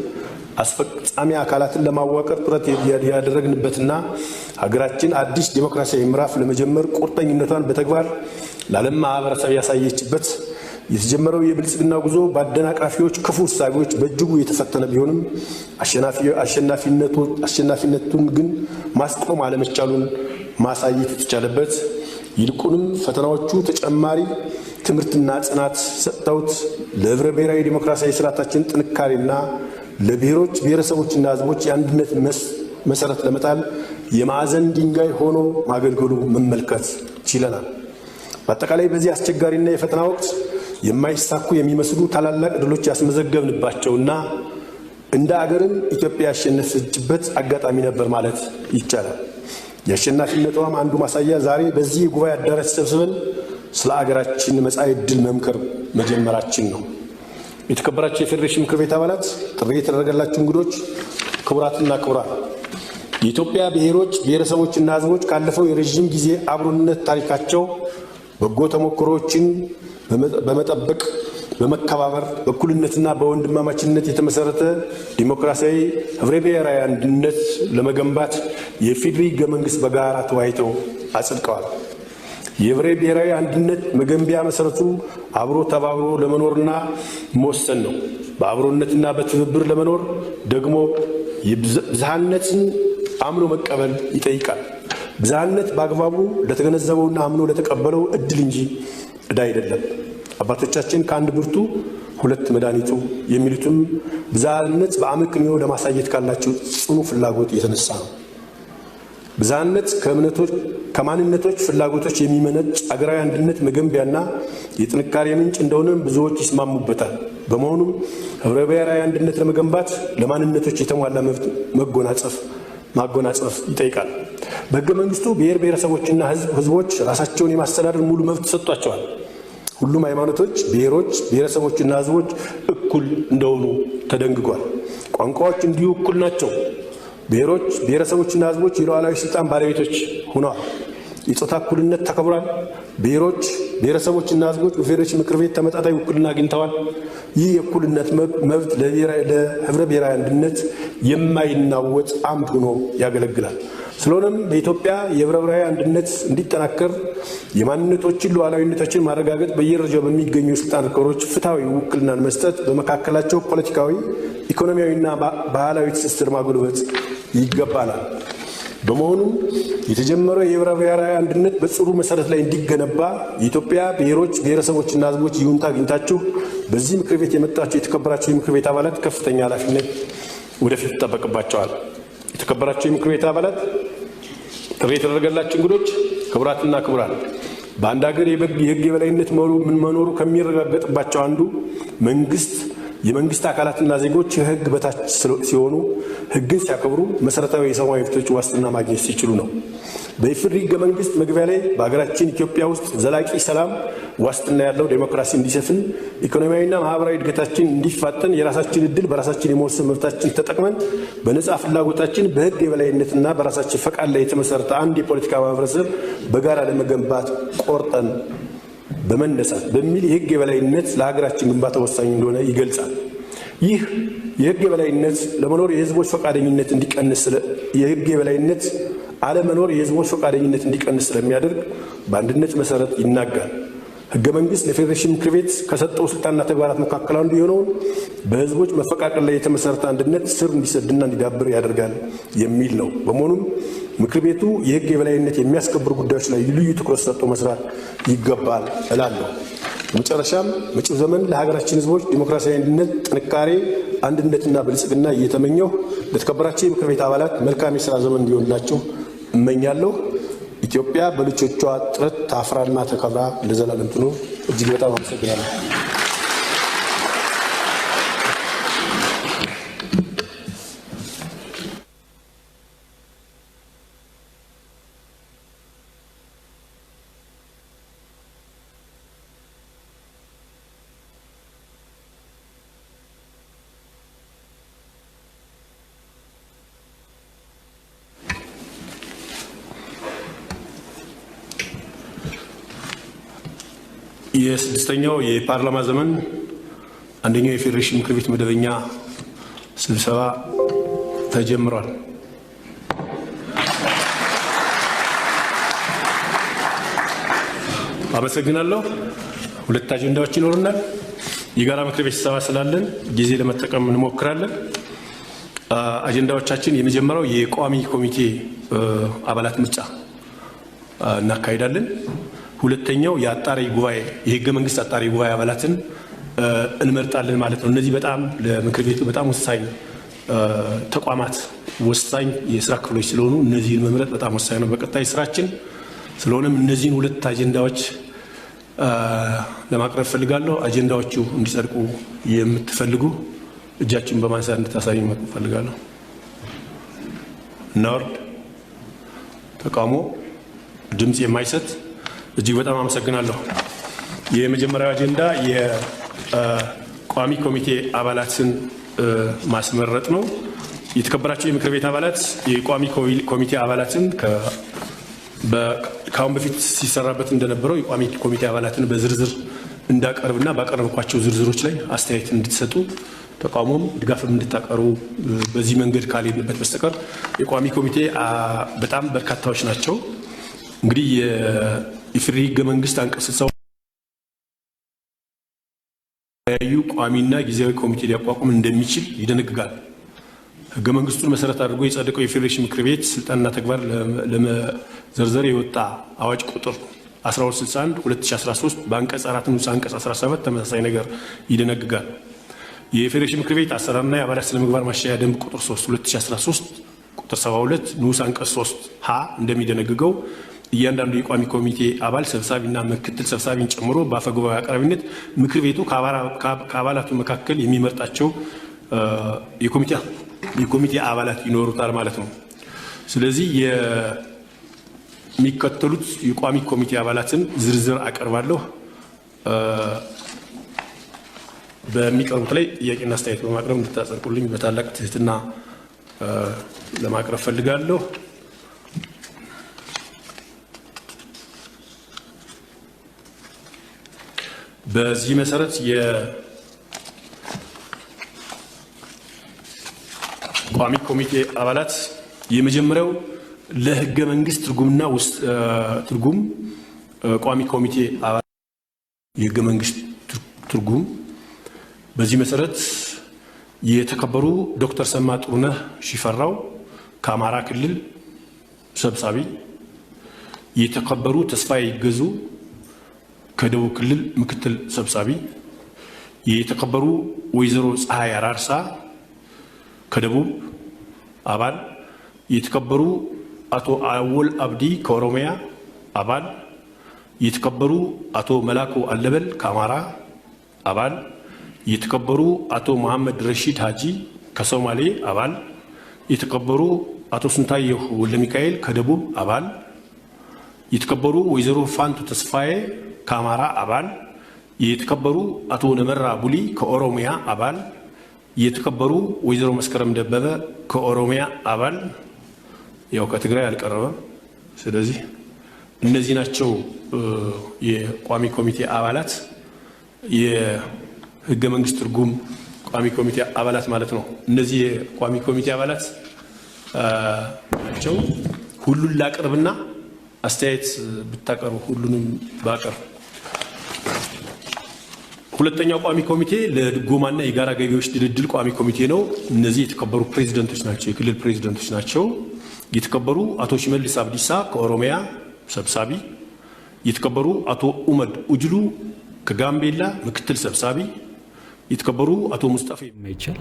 አስፈጻሚ አካላትን ለማዋቀር ጥረት ያደረግንበትና ሀገራችን አዲስ ዲሞክራሲያዊ ምዕራፍ ለመጀመር ቁርጠኝነቷን በተግባር ለዓለም ማህበረሰብ ያሳየችበት የተጀመረው የብልጽግና ጉዞ በአደናቃፊዎች ክፉ እሳቤዎች በእጅጉ የተፈተነ ቢሆንም አሸናፊነቱን ግን ማስቆም አለመቻሉን ማሳየት የተቻለበት ይልቁንም ፈተናዎቹ ተጨማሪ ትምህርትና ጽናት ሰጥተውት ለህብረ ብሔራዊ ዲሞክራሲያዊ ስርዓታችን ጥንካሬና ለብሔሮች ብሔረሰቦችና ሕዝቦች የአንድነት መሰረት ለመጣል የማዕዘን ድንጋይ ሆኖ ማገልገሉ መመልከት ችለናል። በአጠቃላይ በዚህ አስቸጋሪና የፈተና ወቅት የማይሳኩ የሚመስሉ ታላላቅ ድሎች ያስመዘገብንባቸውና እንደ አገርም ኢትዮጵያ ያሸነፈችበት አጋጣሚ ነበር ማለት ይቻላል። የአሸናፊነቷም አንዱ ማሳያ ዛሬ በዚህ የጉባኤ አዳራሽ ተሰብስበን ስለ አገራችን መጻኢ ዕድል መምከር መጀመራችን ነው። የተከበራችሁ የፌዴሬሽን ምክር ቤት አባላት፣ ጥሪ የተደረገላችሁ እንግዶች፣ ክቡራትና ክቡራን፣ የኢትዮጵያ ብሔሮች ብሔረሰቦችና ሕዝቦች ካለፈው የረዥም ጊዜ አብሮነት ታሪካቸው በጎ ተሞክሮዎችን በመጠበቅ በመከባበር በእኩልነትና በወንድማማችነት የተመሰረተ ዲሞክራሲያዊ ህብረ ብሔራዊ አንድነት ለመገንባት የፌዴሪ ሕገ መንግሥት በጋራ ተወያይተው አጽድቀዋል። የህብረ ብሔራዊ አንድነት መገንቢያ መሰረቱ አብሮ ተባብሮ ለመኖርና መወሰን ነው። በአብሮነትና በትብብር ለመኖር ደግሞ ብዝሃነትን አምኖ መቀበል ይጠይቃል። ብዝሃነት በአግባቡ ለተገነዘበውና አምኖ ለተቀበለው እድል እንጂ ዕዳ አይደለም። አባቶቻችን ከአንድ ብርቱ ሁለት መድኃኒቱ የሚሉትም ብዝሃነት በአመክንዮ ለማሳየት ካላቸው ጽኑ ፍላጎት የተነሳ ነው። ብዝሃነት ከማንነቶች ፍላጎቶች የሚመነጭ አገራዊ አንድነት መገንቢያና የጥንካሬ ምንጭ እንደሆነ ብዙዎች ይስማሙበታል። በመሆኑም ህብረ ብሔራዊ አንድነት ለመገንባት ለማንነቶች የተሟላ መብት ማጎናጸፍ ይጠይቃል። በሕገ መንግሥቱ ብሔር ብሔረሰቦችና ሕዝቦች ራሳቸውን የማስተዳደር ሙሉ መብት ሰጥቷቸዋል። ሁሉም ሃይማኖቶች፣ ብሔሮች፣ ብሔረሰቦችና ሕዝቦች እኩል እንደሆኑ ተደንግጓል። ቋንቋዎች እንዲሁ እኩል ናቸው። ብሔሮች ብሔረሰቦችና ሕዝቦች የሉዓላዊ ስልጣን ባለቤቶች ሆነዋል። የጾታ እኩልነት ተከብሯል። ብሔሮች ብሔረሰቦችና ሕዝቦች በፌዴሬሽን ምክር ቤት ተመጣጣኝ ውክልና አግኝተዋል። ይህ የእኩልነት መብት ለህብረ ብሔራዊ አንድነት የማይናወጥ አምድ ሆኖ ያገለግላል። ስለሆነም በኢትዮጵያ የህብረ ብሔራዊ አንድነት እንዲጠናከር የማንነቶችን ሉዓላዊነቶችን ማረጋገጥ፣ በየደረጃው በሚገኙ የስልጣን እርከኖች ፍትሐዊ ውክልናን መስጠት፣ በመካከላቸው ፖለቲካዊ፣ ኢኮኖሚያዊና ባህላዊ ትስስር ማጎልበት ይገባናል። በመሆኑም የተጀመረው የህብረ ብሔራዊ አንድነት በጽሩ መሰረት ላይ እንዲገነባ የኢትዮጵያ ብሔሮች ብሔረሰቦችና ሕዝቦች ይሁንታ አግኝታችሁ በዚህ ምክር ቤት የመጣችሁ የተከበራችሁ የምክር ቤት አባላት ከፍተኛ ኃላፊነት ወደፊት ይጠበቅባቸዋል። የተከበራችሁ የምክር ቤት አባላት፣ ጥሪ የተደረገላችሁ እንግዶች፣ ክቡራትና ክቡራን፣ በአንድ ሀገር የህግ የበላይነት መኖሩ ከሚረጋገጥባቸው አንዱ የመንግስት አካላትና ዜጎች የህግ በታች ሲሆኑ ህግን ሲያከብሩ መሰረታዊ የሰብአዊ መብቶች ዋስትና ማግኘት ሲችሉ ነው። በኢፌዴሪ ሕገ መንግስት መግቢያ ላይ በሀገራችን ኢትዮጵያ ውስጥ ዘላቂ ሰላም ዋስትና ያለው ዴሞክራሲ እንዲሰፍን ኢኮኖሚያዊና ማህበራዊ እድገታችን እንዲፋጠን የራሳችን እድል በራሳችን የመወሰን መብታችን ተጠቅመን በነጻ ፍላጎታችን በህግ የበላይነትና በራሳችን ፈቃድ ላይ የተመሰረተ አንድ የፖለቲካ ማህበረሰብ በጋራ ለመገንባት ቆርጠን በመነሳት በሚል የህግ የበላይነት ለሀገራችን ግንባታ ወሳኝ እንደሆነ ይገልጻል። ይህ የህግ የበላይነት ለመኖር የህዝቦች ፈቃደኝነት እንዲቀንስ የህግ የበላይነት አለመኖር የህዝቦች ፈቃደኝነት እንዲቀንስ ስለሚያደርግ በአንድነት መሰረት ይናጋል። ህገ መንግስት ለፌዴሬሽን ምክር ቤት ከሰጠው ስልጣንና ተግባራት መካከል አንዱ የሆነውን በህዝቦች መፈቃቀል ላይ የተመሰረተ አንድነት ስር እንዲሰድና እንዲዳብር ያደርጋል የሚል ነው። በመሆኑም ምክር ቤቱ የህግ የበላይነት የሚያስከብሩ ጉዳዮች ላይ ልዩ ትኩረት ሰጥቶ መስራት ይገባል እላለሁ። በመጨረሻም መጪው ዘመን ለሀገራችን ህዝቦች ዲሞክራሲያዊ አንድነት፣ ጥንካሬ፣ አንድነትና ብልጽግና እየተመኘሁ ለተከበራቸው የምክር ቤት አባላት መልካም የሥራ ዘመን እንዲሆንላችሁ እመኛለሁ። ኢትዮጵያ በልጆቿ ጥረት ታፍራና ተከብራ ለዘላለም ትኑር። እጅግ በጣም አመሰግናለሁ። የስድስተኛው የፓርላማ ዘመን አንደኛው የፌዴሬሽን ምክር ቤት መደበኛ ስብሰባ ተጀምሯል። አመሰግናለሁ። ሁለት አጀንዳዎች ይኖሩናል። የጋራ ምክር ቤት ስብሰባ ስላለን ጊዜ ለመጠቀም እንሞክራለን። አጀንዳዎቻችን የመጀመሪያው የቋሚ ኮሚቴ አባላት ምርጫ እናካሂዳለን። ሁለተኛው የአጣሪ ጉባኤ የህገ መንግስት አጣሪ ጉባኤ አባላትን እንመርጣለን ማለት ነው። እነዚህ በጣም ለምክር ቤቱ በጣም ወሳኝ ተቋማት ወሳኝ የስራ ክፍሎች ስለሆኑ እነዚህን መምረጥ በጣም ወሳኝ ነው በቀጣይ ስራችን። ስለሆነም እነዚህን ሁለት አጀንዳዎች ለማቅረብ ፈልጋለሁ። አጀንዳዎቹ እንዲጸድቁ የምትፈልጉ እጃችሁን በማንሳት እንድታሳዩ ፈልጋለሁ። እናወርድ። ተቃውሞ ድምጽ የማይሰጥ እጅግ በጣም አመሰግናለሁ። የመጀመሪያው አጀንዳ የቋሚ ኮሚቴ አባላትን ማስመረጥ ነው። የተከበራቸው የምክር ቤት አባላት የቋሚ ኮሚቴ አባላትን ከአሁን በፊት ሲሰራበት እንደነበረው የቋሚ ኮሚቴ አባላትን በዝርዝር እንዳቀርብና ባቀረብኳቸው ዝርዝሮች ላይ አስተያየት እንድትሰጡ ተቃውሞም ድጋፍም እንድታቀርቡ በዚህ መንገድ ካልሄድንበት በስተቀር የቋሚ ኮሚቴ በጣም በርካታዎች ናቸው። እንግዲህ የኢፌዴሪ ሕገ መንግስት አንቀጽ 60 የተለያዩ ቋሚና ጊዜያዊ ኮሚቴ ሊያቋቁም እንደሚችል ይደነግጋል። ሕገ መንግስቱን መሰረት አድርጎ የጸደቀው የፌዴሬሽን ምክር ቤት ስልጣንና ተግባር ለመዘርዘር የወጣ አዋጅ ቁጥር 1261 2013 በአንቀጽ 4 ንዑስ አንቀጽ 17 ተመሳሳይ ነገር ይደነግጋል። የፌዴሬሽን ምክር ቤት አሰራርና የአባላት ስነ ምግባር ማሻሻያ ደንብ ቁጥር 3 2013 ቁጥር 72 ንዑስ አንቀጽ 3 ሀ እንደሚደነግገው እያንዳንዱ የቋሚ ኮሚቴ አባል ሰብሳቢና ምክትል ሰብሳቢን ጨምሮ በአፈ ጉባኤ አቅራቢነት ምክር ቤቱ ከአባላቱ መካከል የሚመርጣቸው የኮሚቴ አባላት ይኖሩታል ማለት ነው። ስለዚህ የሚከተሉት የቋሚ ኮሚቴ አባላትን ዝርዝር አቀርባለሁ። በሚቀርቡት ላይ ጥያቄና አስተያየት በማቅረብ እንድታጸድቁልኝ በታላቅ ትህትና ለማቅረብ ፈልጋለሁ። በዚህ መሰረት የቋሚ ኮሚቴ አባላት የመጀመሪያው ለህገ መንግስት ትርጉምና ትርጉም ቋሚ ኮሚቴ አባላት የህገ መንግስት ትርጉም በዚህ መሰረት የተከበሩ ዶክተር ሰማ ጥሩነህ ሽፈራው ከአማራ ክልል ሰብሳቢ፣ የተከበሩ ተስፋዬ ይገዙ ከደቡብ ክልል ምክትል ሰብሳቢ፣ የተከበሩ ወይዘሮ ፀሐይ አራርሳ ከደቡብ አባል፣ የተከበሩ አቶ አወል አብዲ ከኦሮሚያ አባል፣ የተከበሩ አቶ መላኩ አለበል ከአማራ አባል፣ የተከበሩ አቶ መሐመድ ረሺድ ሀጂ ከሶማሌ አባል፣ የተከበሩ አቶ ስንታየሁ ወልደ ሚካኤል ከደቡብ አባል፣ የተከበሩ ወይዘሮ ፋንቱ ተስፋዬ ከአማራ አባል፣ የተከበሩ አቶ ነመራ ቡሊ ከኦሮሚያ አባል፣ የተከበሩ ወይዘሮ መስከረም ደበበ ከኦሮሚያ አባል፣ ያው ከትግራይ አልቀረበም። ስለዚህ እነዚህ ናቸው የቋሚ ኮሚቴ አባላት፣ የህገ መንግስት ትርጉም ቋሚ ኮሚቴ አባላት ማለት ነው። እነዚህ የቋሚ ኮሚቴ አባላት ናቸው። ሁሉን ላቅርብና አስተያየት ብታቀርቡ ሁሉንም ባቀርብ። ሁለተኛው ቋሚ ኮሚቴ ለድጎማና የጋራ ገቢዎች ድልድል ቋሚ ኮሚቴ ነው። እነዚህ የተከበሩ ፕሬዝዳንቶች ናቸው፣ የክልል ፕሬዝዳንቶች ናቸው። የተከበሩ አቶ ሽመልስ አብዲሳ ከኦሮሚያ ሰብሳቢ፣ የተከበሩ አቶ ኡመድ ኡጅሉ ከጋምቤላ ምክትል ሰብሳቢ፣ የተከበሩ አቶ ሙስጣፋ ማይቻል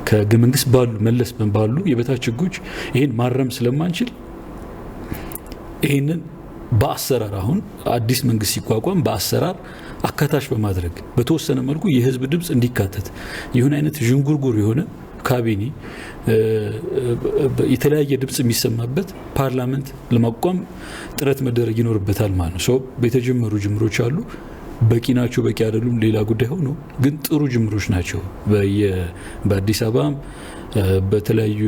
ከህገ መንግስት ባሉ መለስ ባሉ የበታች ህጎች ይሄን ማረም ስለማንችል ይሄንን በአሰራር አሁን አዲስ መንግስት ሲቋቋም በአሰራር አካታች በማድረግ በተወሰነ መልኩ የህዝብ ድምጽ እንዲካተት ይሁን አይነት ዥንጉርጉር የሆነ ካቢኔ የተለያየ ድምጽ የሚሰማበት ፓርላመንት ለማቋቋም ጥረት መደረግ ይኖርበታል ማለት ነው። በተጀመሩ ጅምሮች አሉ። በቂ ናቸው በቂ አይደሉም ሌላ ጉዳይ ሆኖ ግን ጥሩ ጅምሮች ናቸው። በአዲስ አበባ በተለያዩ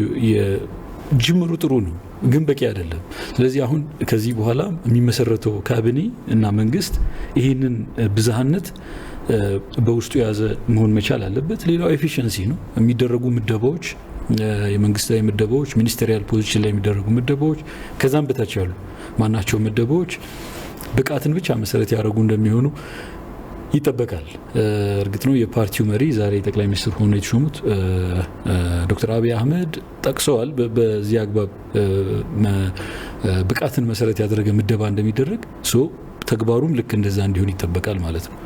ጅምሩ ጥሩ ነው ግን በቂ አይደለም። ስለዚህ አሁን ከዚህ በኋላ የሚመሰረተው ካቢኔ እና መንግስት ይህንን ብዝሃነት በውስጡ የያዘ መሆን መቻል አለበት። ሌላው ኤፊሽንሲ ነው። የሚደረጉ ምደባዎች፣ የመንግስታዊ ምደባዎች፣ ሚኒስቴሪያል ፖዚሽን ላይ የሚደረጉ ምደባዎች፣ ከዛም በታች ያሉ ማናቸው ምደባዎች ብቃትን ብቻ መሰረት ያደረጉ እንደሚሆኑ ይጠበቃል። እርግጥ ነው የፓርቲው መሪ ዛሬ ጠቅላይ ሚኒስትር ሆነው የተሾሙት ዶክተር አብይ አህመድ ጠቅሰዋል። በዚህ አግባብ ብቃትን መሰረት ያደረገ ምደባ እንደሚደረግ ተግባሩም ልክ እንደዛ እንዲሆን ይጠበቃል ማለት ነው።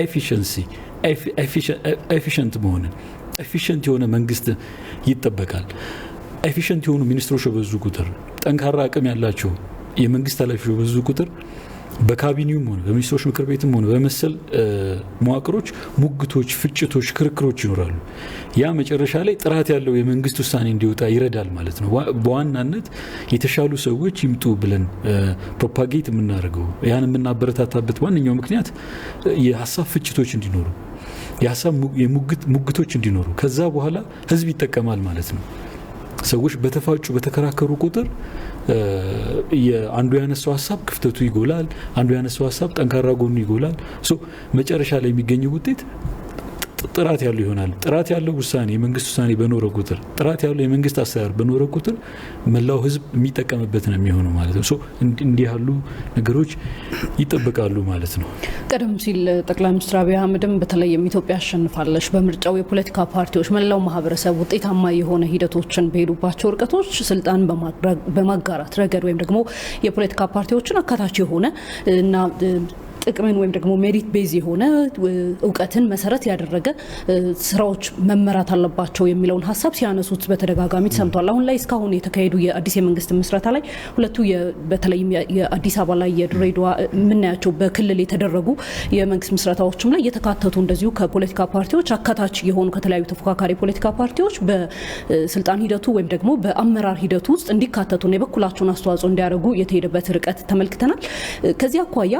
ኤፊሽንሲ ኤፊሽንት መሆንን ኤፊሽንት የሆነ መንግስት ይጠበቃል። ኤፊሽንት የሆኑ ሚኒስትሮች በብዙ ቁጥር ጠንካራ አቅም ያላቸው የመንግስት ኃላፊዎች በብዙ ቁጥር በካቢኔውም ሆነ በሚኒስትሮች ምክር ቤትም ሆነ በመሰል መዋቅሮች ሙግቶች፣ ፍጭቶች፣ ክርክሮች ይኖራሉ። ያ መጨረሻ ላይ ጥራት ያለው የመንግስት ውሳኔ እንዲወጣ ይረዳል ማለት ነው። በዋናነት የተሻሉ ሰዎች ይምጡ ብለን ፕሮፓጌት የምናደርገው ያን የምናበረታታበት ዋነኛው ምክንያት የሀሳብ ፍጭቶች እንዲኖሩ፣ የሀሳብ ሙግቶች እንዲኖሩ፣ ከዛ በኋላ ህዝብ ይጠቀማል ማለት ነው። ሰዎች በተፋጩ በተከራከሩ ቁጥር አንዱ ያነሳው ሀሳብ ክፍተቱ ይጎላል፣ አንዱ ያነሳው ሀሳብ ጠንካራ ጎኑ ይጎላል። መጨረሻ ላይ የሚገኘው ውጤት ጥራት ያለው ይሆናል። ጥራት ያለው ውሳኔ የመንግስት ውሳኔ በኖረ ቁጥር፣ ጥራት ያለው የመንግስት አሰራር በኖረ ቁጥር መላው ህዝብ የሚጠቀምበት ነው የሚሆነው ማለት ነው። እንዲህ ያሉ ነገሮች ይጠበቃሉ ማለት ነው። ቀደም ሲል ጠቅላይ ሚኒስትር አብይ አህመድም በተለይም ኢትዮጵያ አሸንፋለች በምርጫው የፖለቲካ ፓርቲዎች መላው ማህበረሰብ ውጤታማ የሆነ ሂደቶችን በሄዱባቸው ርቀቶች ስልጣን በማጋራት ረገድ ወይም ደግሞ የፖለቲካ ፓርቲዎችን አካታች የሆነ እና ጥቅምን ወይም ደግሞ ሜሪት ቤዝ የሆነ እውቀትን መሰረት ያደረገ ስራዎች መመራት አለባቸው የሚለውን ሀሳብ ሲያነሱት በተደጋጋሚ ተሰምቷል። አሁን ላይ እስካሁን የተካሄዱ የአዲስ የመንግስት ምስረታ ላይ ሁለቱ በተለይም የአዲስ አበባ ላይ የድሬዳዋ የምናያቸው በክልል የተደረጉ የመንግስት ምስረታዎችም ላይ የተካተቱ እንደዚሁ ከፖለቲካ ፓርቲዎች አካታች የሆኑ ከተለያዩ ተፎካካሪ ፖለቲካ ፓርቲዎች በስልጣን ሂደቱ ወይም ደግሞ በአመራር ሂደቱ ውስጥ እንዲካተቱና የበኩላቸውን አስተዋጽኦ እንዲያደርጉ የተሄደበት ርቀት ተመልክተናል። ከዚህ አኳያ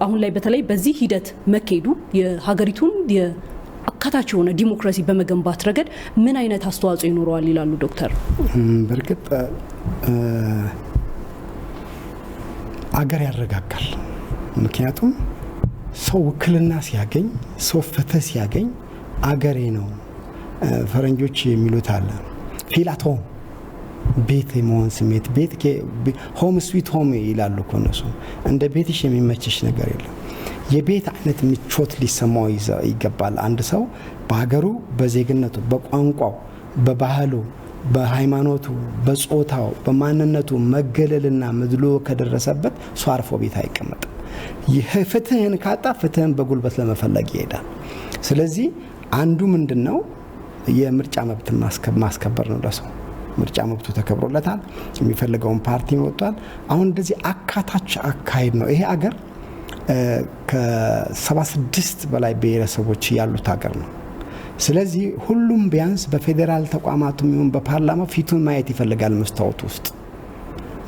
አሁን ላይ በተለይ በዚህ ሂደት መካሄዱ የሀገሪቱን የአካታች የሆነ ዲሞክራሲ በመገንባት ረገድ ምን አይነት አስተዋጽኦ ይኖረዋል ይላሉ ዶክተር? በርግጥ አገር ያረጋጋል። ምክንያቱም ሰው ውክልና ሲያገኝ፣ ሰው ፍትህ ሲያገኝ አገሬ ነው። ፈረንጆች የሚሉት አለ ፊል አት ሆም፣ ቤት የመሆን ስሜት፣ ቤት ሆም ስዊት ሆም ይላሉ እኮ እነሱ። እንደ ቤትሽ የሚመችሽ ነገር የለም። የቤት አይነት ምቾት ሊሰማው ይገባል። አንድ ሰው በሀገሩ፣ በዜግነቱ፣ በቋንቋው፣ በባህሉ፣ በሃይማኖቱ፣ በጾታው፣ በማንነቱ መገለልና መድሎ ከደረሰበት ሰው አርፎ ቤት አይቀመጥም። ይህ ፍትህን ካጣ ፍትህን በጉልበት ለመፈለግ ይሄዳል። ስለዚህ አንዱ ምንድነው የምርጫ መብትን ማስከበር ነው። ለሰው ምርጫ መብቱ ተከብሮለታል። የሚፈልገውን ፓርቲ ወጥቷል። አሁን እንደዚህ አካታች አካሄድ ነው። ይሄ አገር ከ76 በላይ ብሔረሰቦች ያሉት አገር ነው። ስለዚህ ሁሉም ቢያንስ በፌዴራል ተቋማቱም ይሁን በፓርላማ ፊቱን ማየት ይፈልጋል። መስታወቱ ውስጥ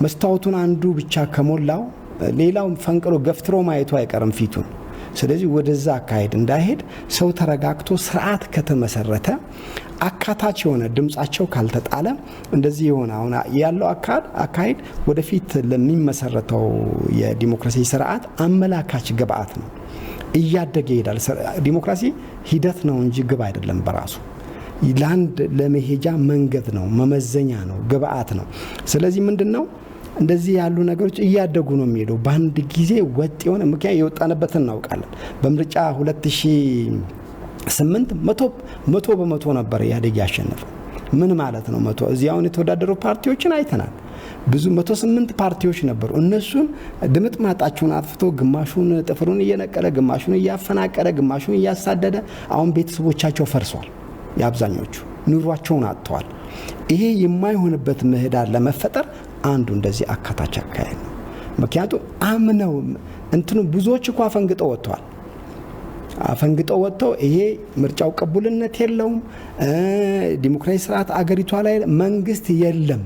መስታወቱን አንዱ ብቻ ከሞላው ሌላው ፈንቅሎ ገፍትሮ ማየቱ አይቀርም ፊቱን። ስለዚህ ወደዛ አካሄድ እንዳይሄድ ሰው ተረጋግቶ ስርዓት ከተመሰረተ አካታች የሆነ ድምጻቸው ካልተጣለ እንደዚህ የሆነ አሁን ያለው አካሄድ ወደፊት ለሚመሰረተው የዲሞክራሲ ስርዓት አመላካች ግብአት ነው። እያደገ ይሄዳል። ዲሞክራሲ ሂደት ነው እንጂ ግብ አይደለም በራሱ። ለአንድ ለመሄጃ መንገድ ነው፣ መመዘኛ ነው፣ ግብአት ነው። ስለዚህ ምንድነው እንደዚህ ያሉ ነገሮች እያደጉ ነው የሚሄደው። በአንድ ጊዜ ወጥ የሆነ ምክንያት የወጣንበትን እናውቃለን። በምርጫ 2008 መቶ በመቶ ነበር ኢህአዴግ ያሸነፈው። ምን ማለት ነው መቶ? እዚያውን የተወዳደሩ ፓርቲዎችን አይተናል። ብዙ 108 ፓርቲዎች ነበሩ። እነሱን ድምጥ ማጣቸውን አጥፍቶ ግማሹን ጥፍሩን እየነቀለ ግማሹን እያፈናቀለ ግማሹን እያሳደደ አሁን ቤተሰቦቻቸው ፈርሷል። የአብዛኞቹ ኑሯቸውን አጥተዋል። ይሄ የማይሆንበት ምህዳር ለመፈጠር አንዱ እንደዚህ አካታች አካሄድ ነው። ምክንያቱም አምነው እንትኑ ብዙዎች እኮ አፈንግጠው ወጥተዋል። አፈንግጠው ወጥተው ይሄ ምርጫው ቅቡልነት የለውም፣ ዲሞክራሲ ስርዓት አገሪቷ ላይ መንግስት የለም፣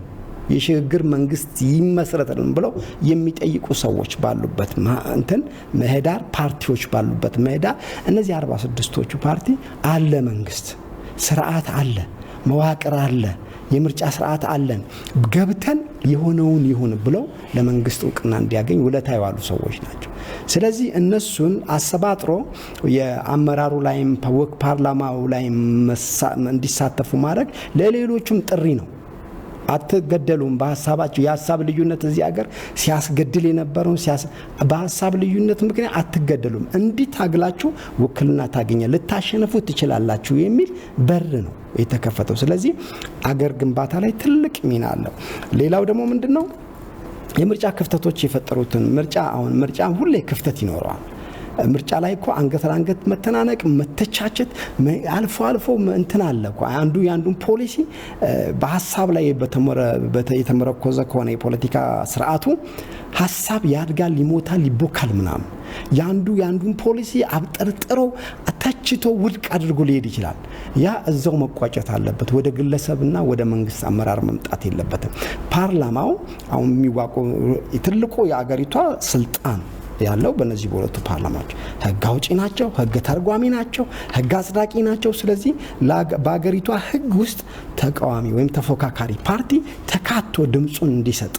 የሽግግር መንግስት ይመስረትልን ብለው የሚጠይቁ ሰዎች ባሉበት እንትን ምህዳር ፓርቲዎች ባሉበት ምህዳር እነዚህ 46ቶቹ ፓርቲ አለ፣ መንግስት ስርዓት አለ፣ መዋቅር አለ፣ የምርጫ ስርዓት አለን፣ ገብተን የሆነውን ይሁን ብለው ለመንግስት እውቅና እንዲያገኝ ውለታ የዋሉ ሰዎች ናቸው። ስለዚህ እነሱን አሰባጥሮ የአመራሩ ላይም ፓርላማው ላይም እንዲሳተፉ ማድረግ ለሌሎቹም ጥሪ ነው። አትገደሉም በሐሳባችሁ። የሐሳብ ልዩነት እዚህ ሀገር ሲያስገድል የነበረው በሐሳብ ልዩነት ምክንያት አትገደሉም፣ እንዲታግላችሁ ውክልና ታገኛላችሁ፣ ልታሸንፉ ትችላላችሁ የሚል በር ነው የተከፈተው። ስለዚህ አገር ግንባታ ላይ ትልቅ ሚና አለው። ሌላው ደግሞ ምንድነው የምርጫ ክፍተቶች የፈጠሩትን ምርጫ ሁሌ ክፍተት ይኖረዋል። ምርጫ ላይ እኮ አንገት ለአንገት መተናነቅ፣ መተቻቸት አልፎ እንትን አለ እኮ አንዱ ያንዱን ፖሊሲ በሐሳብ ላይ የተመረኮዘ ከሆነ የፖለቲካ ስርዓቱ ሐሳብ ያድጋል፣ ይሞታል፣ ይቦካል ምናምን። ያንዱን ፖሊሲ አብጠርጥሮ ተችቶ ውድቅ አድርጎ ሊሄድ ይችላል። ያ እዛው መቋጨት አለበት። ወደ ግለሰብና ወደ መንግስት አመራር መምጣት የለበትም። ፓርላማው አሁን የሚዋቁ ትልቁ የአገሪቷ ስልጣን ያለው በእነዚህ በሁለቱ ፓርላማዎች ህግ አውጪ ናቸው፣ ህግ ተርጓሚ ናቸው፣ ህግ አጽዳቂ ናቸው። ስለዚህ በአገሪቷ ህግ ውስጥ ተቃዋሚ ወይም ተፎካካሪ ፓርቲ ተካቶ ድምጹን እንዲሰጥ፣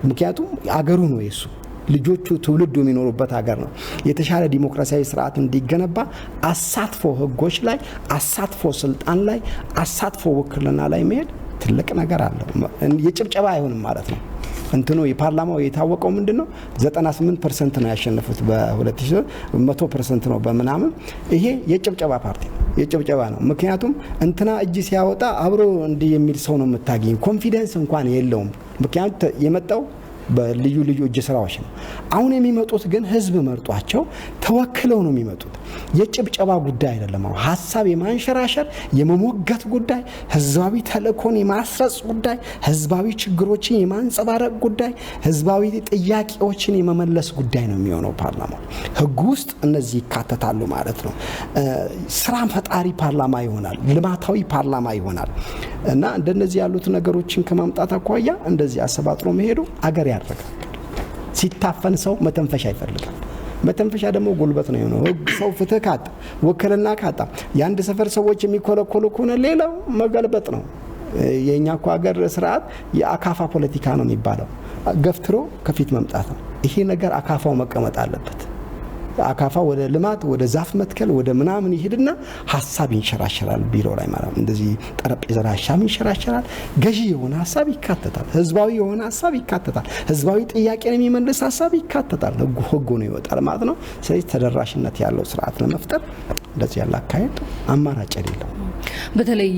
ምክንያቱም አገሩ ነው የሱ ልጆቹ ትውልዱ የሚኖሩበት ሀገር ነው። የተሻለ ዲሞክራሲያዊ ስርዓት እንዲገነባ አሳትፎ ህጎች ላይ፣ አሳትፎ ስልጣን ላይ፣ አሳትፎ ውክልና ላይ መሄድ ትልቅ ነገር አለው። የጭብጨባ አይሆንም ማለት ነው። እንትኑ የፓርላማው የታወቀው ምንድነው 98% ነው ያሸነፉት፣ በ2000 100% ነው በመናምን። ይሄ የጭብጨባ ፓርቲ ነው፣ የጭብጨባ ነው። ምክንያቱም እንትና እጅ ሲያወጣ አብሮ እንዲህ የሚል ሰው ነው የምታገኝ። ኮንፊደንስ እንኳን የለውም። ምክንያቱም የመጣው በልዩ እጅ ስራዎች ነው። አሁን የሚመጡት ግን ህዝብ መርጧቸው ተወክለው ነው የሚመጡት። የጭብጨባ ጉዳይ አይደለም። ሀሳብ የማንሸራሸር የመሞገት ጉዳይ፣ ህዝባዊ ተልእኮን የማስረጽ ጉዳይ፣ ህዝባዊ ችግሮችን የማንጸባረቅ ጉዳይ፣ ህዝባዊ ጥያቄዎችን የመመለስ ጉዳይ ነው የሚሆነው ፓርላማው። ህግ ውስጥ እነዚህ ይካተታሉ ማለት ነው። ስራ ፈጣሪ ፓርላማ ይሆናል፣ ልማታዊ ፓርላማ ይሆናል። እና እንደነዚህ ያሉት ነገሮችን ከማምጣት አኳያ እንደዚህ አሰባጥሮ መሄዱ አገር ያደርጋል። ሲታፈን ሰው መተንፈሻ ይፈልጋል። መተንፈሻ ደግሞ ጉልበት ነው የሆነው። ሰው ፍትህ ካጣ፣ ውክልና ካጣ፣ የአንድ ሰፈር ሰዎች የሚኮለኮሉ ከሆነ ሌላው መገልበጥ ነው። የኛ እኮ ሀገር ስርዓት የአካፋ ፖለቲካ ነው የሚባለው። ገፍትሮ ከፊት መምጣት ነው። ይሄ ነገር አካፋው መቀመጥ አለበት። አካፋ ወደ ልማት፣ ወደ ዛፍ መትከል፣ ወደ ምናምን ይሄድና ሀሳብ ይንሸራሸራል። ቢሮ ላይ ማለት እንደዚህ ጠረጴዛ ላይ ሀሳብ ይንሸራሸራል። ገዢ የሆነ ሀሳብ ይካተታል። ህዝባዊ የሆነ ሀሳብ ይካተታል። ህዝባዊ ጥያቄን የሚመልስ ሀሳብ ይካተታል። ህጉ ነው ይወጣል ማለት ነው። ስለዚህ ተደራሽነት ያለው ስርዓት ለመፍጠር እንደዚህ ያለ አካሄድ አማራጭ የሌለው። በተለይ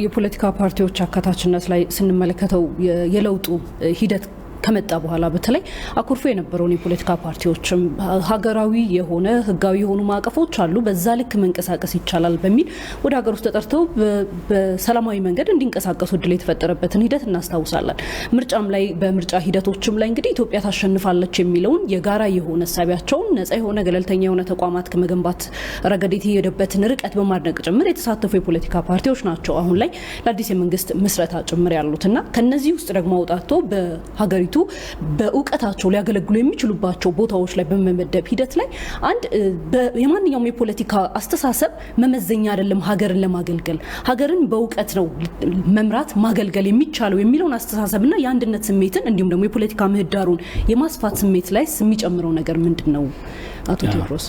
የፖለቲካ ፓርቲዎች አካታችነት ላይ ስንመለከተው የለውጡ ሂደት ከመጣ በኋላ በተለይ አኩርፎ የነበረውን የፖለቲካ ፓርቲዎችም ሀገራዊ የሆነ ህጋዊ የሆኑ ማዕቀፎች አሉ፣ በዛ ልክ መንቀሳቀስ ይቻላል በሚል ወደ ሀገር ውስጥ ተጠርተው በሰላማዊ መንገድ እንዲንቀሳቀሱ እድል የተፈጠረበትን ሂደት እናስታውሳለን። ምርጫም ላይ በምርጫ ሂደቶችም ላይ እንግዲህ ኢትዮጵያ ታሸንፋለች የሚለውን የጋራ የሆነ ሀሳቢያቸውን ነጻ የሆነ ገለልተኛ የሆነ ተቋማት ከመገንባት ረገድ የሄደበትን ርቀት በማድነቅ ጭምር የተሳተፉ የፖለቲካ ፓርቲዎች ናቸው አሁን ላይ ለአዲስ የመንግስት ምስረታ ጭምር ያሉትና ከነዚህ ውስጥ ደግሞ አውጣቶ በሀገሪቱ ለሀገሪቱ በእውቀታቸው ሊያገለግሉ የሚችሉባቸው ቦታዎች ላይ በመመደብ ሂደት ላይ አንድ የማንኛውም የፖለቲካ አስተሳሰብ መመዘኛ አይደለም ሀገርን ለማገልገል ሀገርን በእውቀት ነው መምራት ማገልገል የሚቻለው የሚለውን አስተሳሰብና የአንድነት ስሜትን እንዲሁም ደግሞ የፖለቲካ ምህዳሩን የማስፋት ስሜት ላይ የሚጨምረው ነገር ምንድነው አቶ ቴዎድሮስ?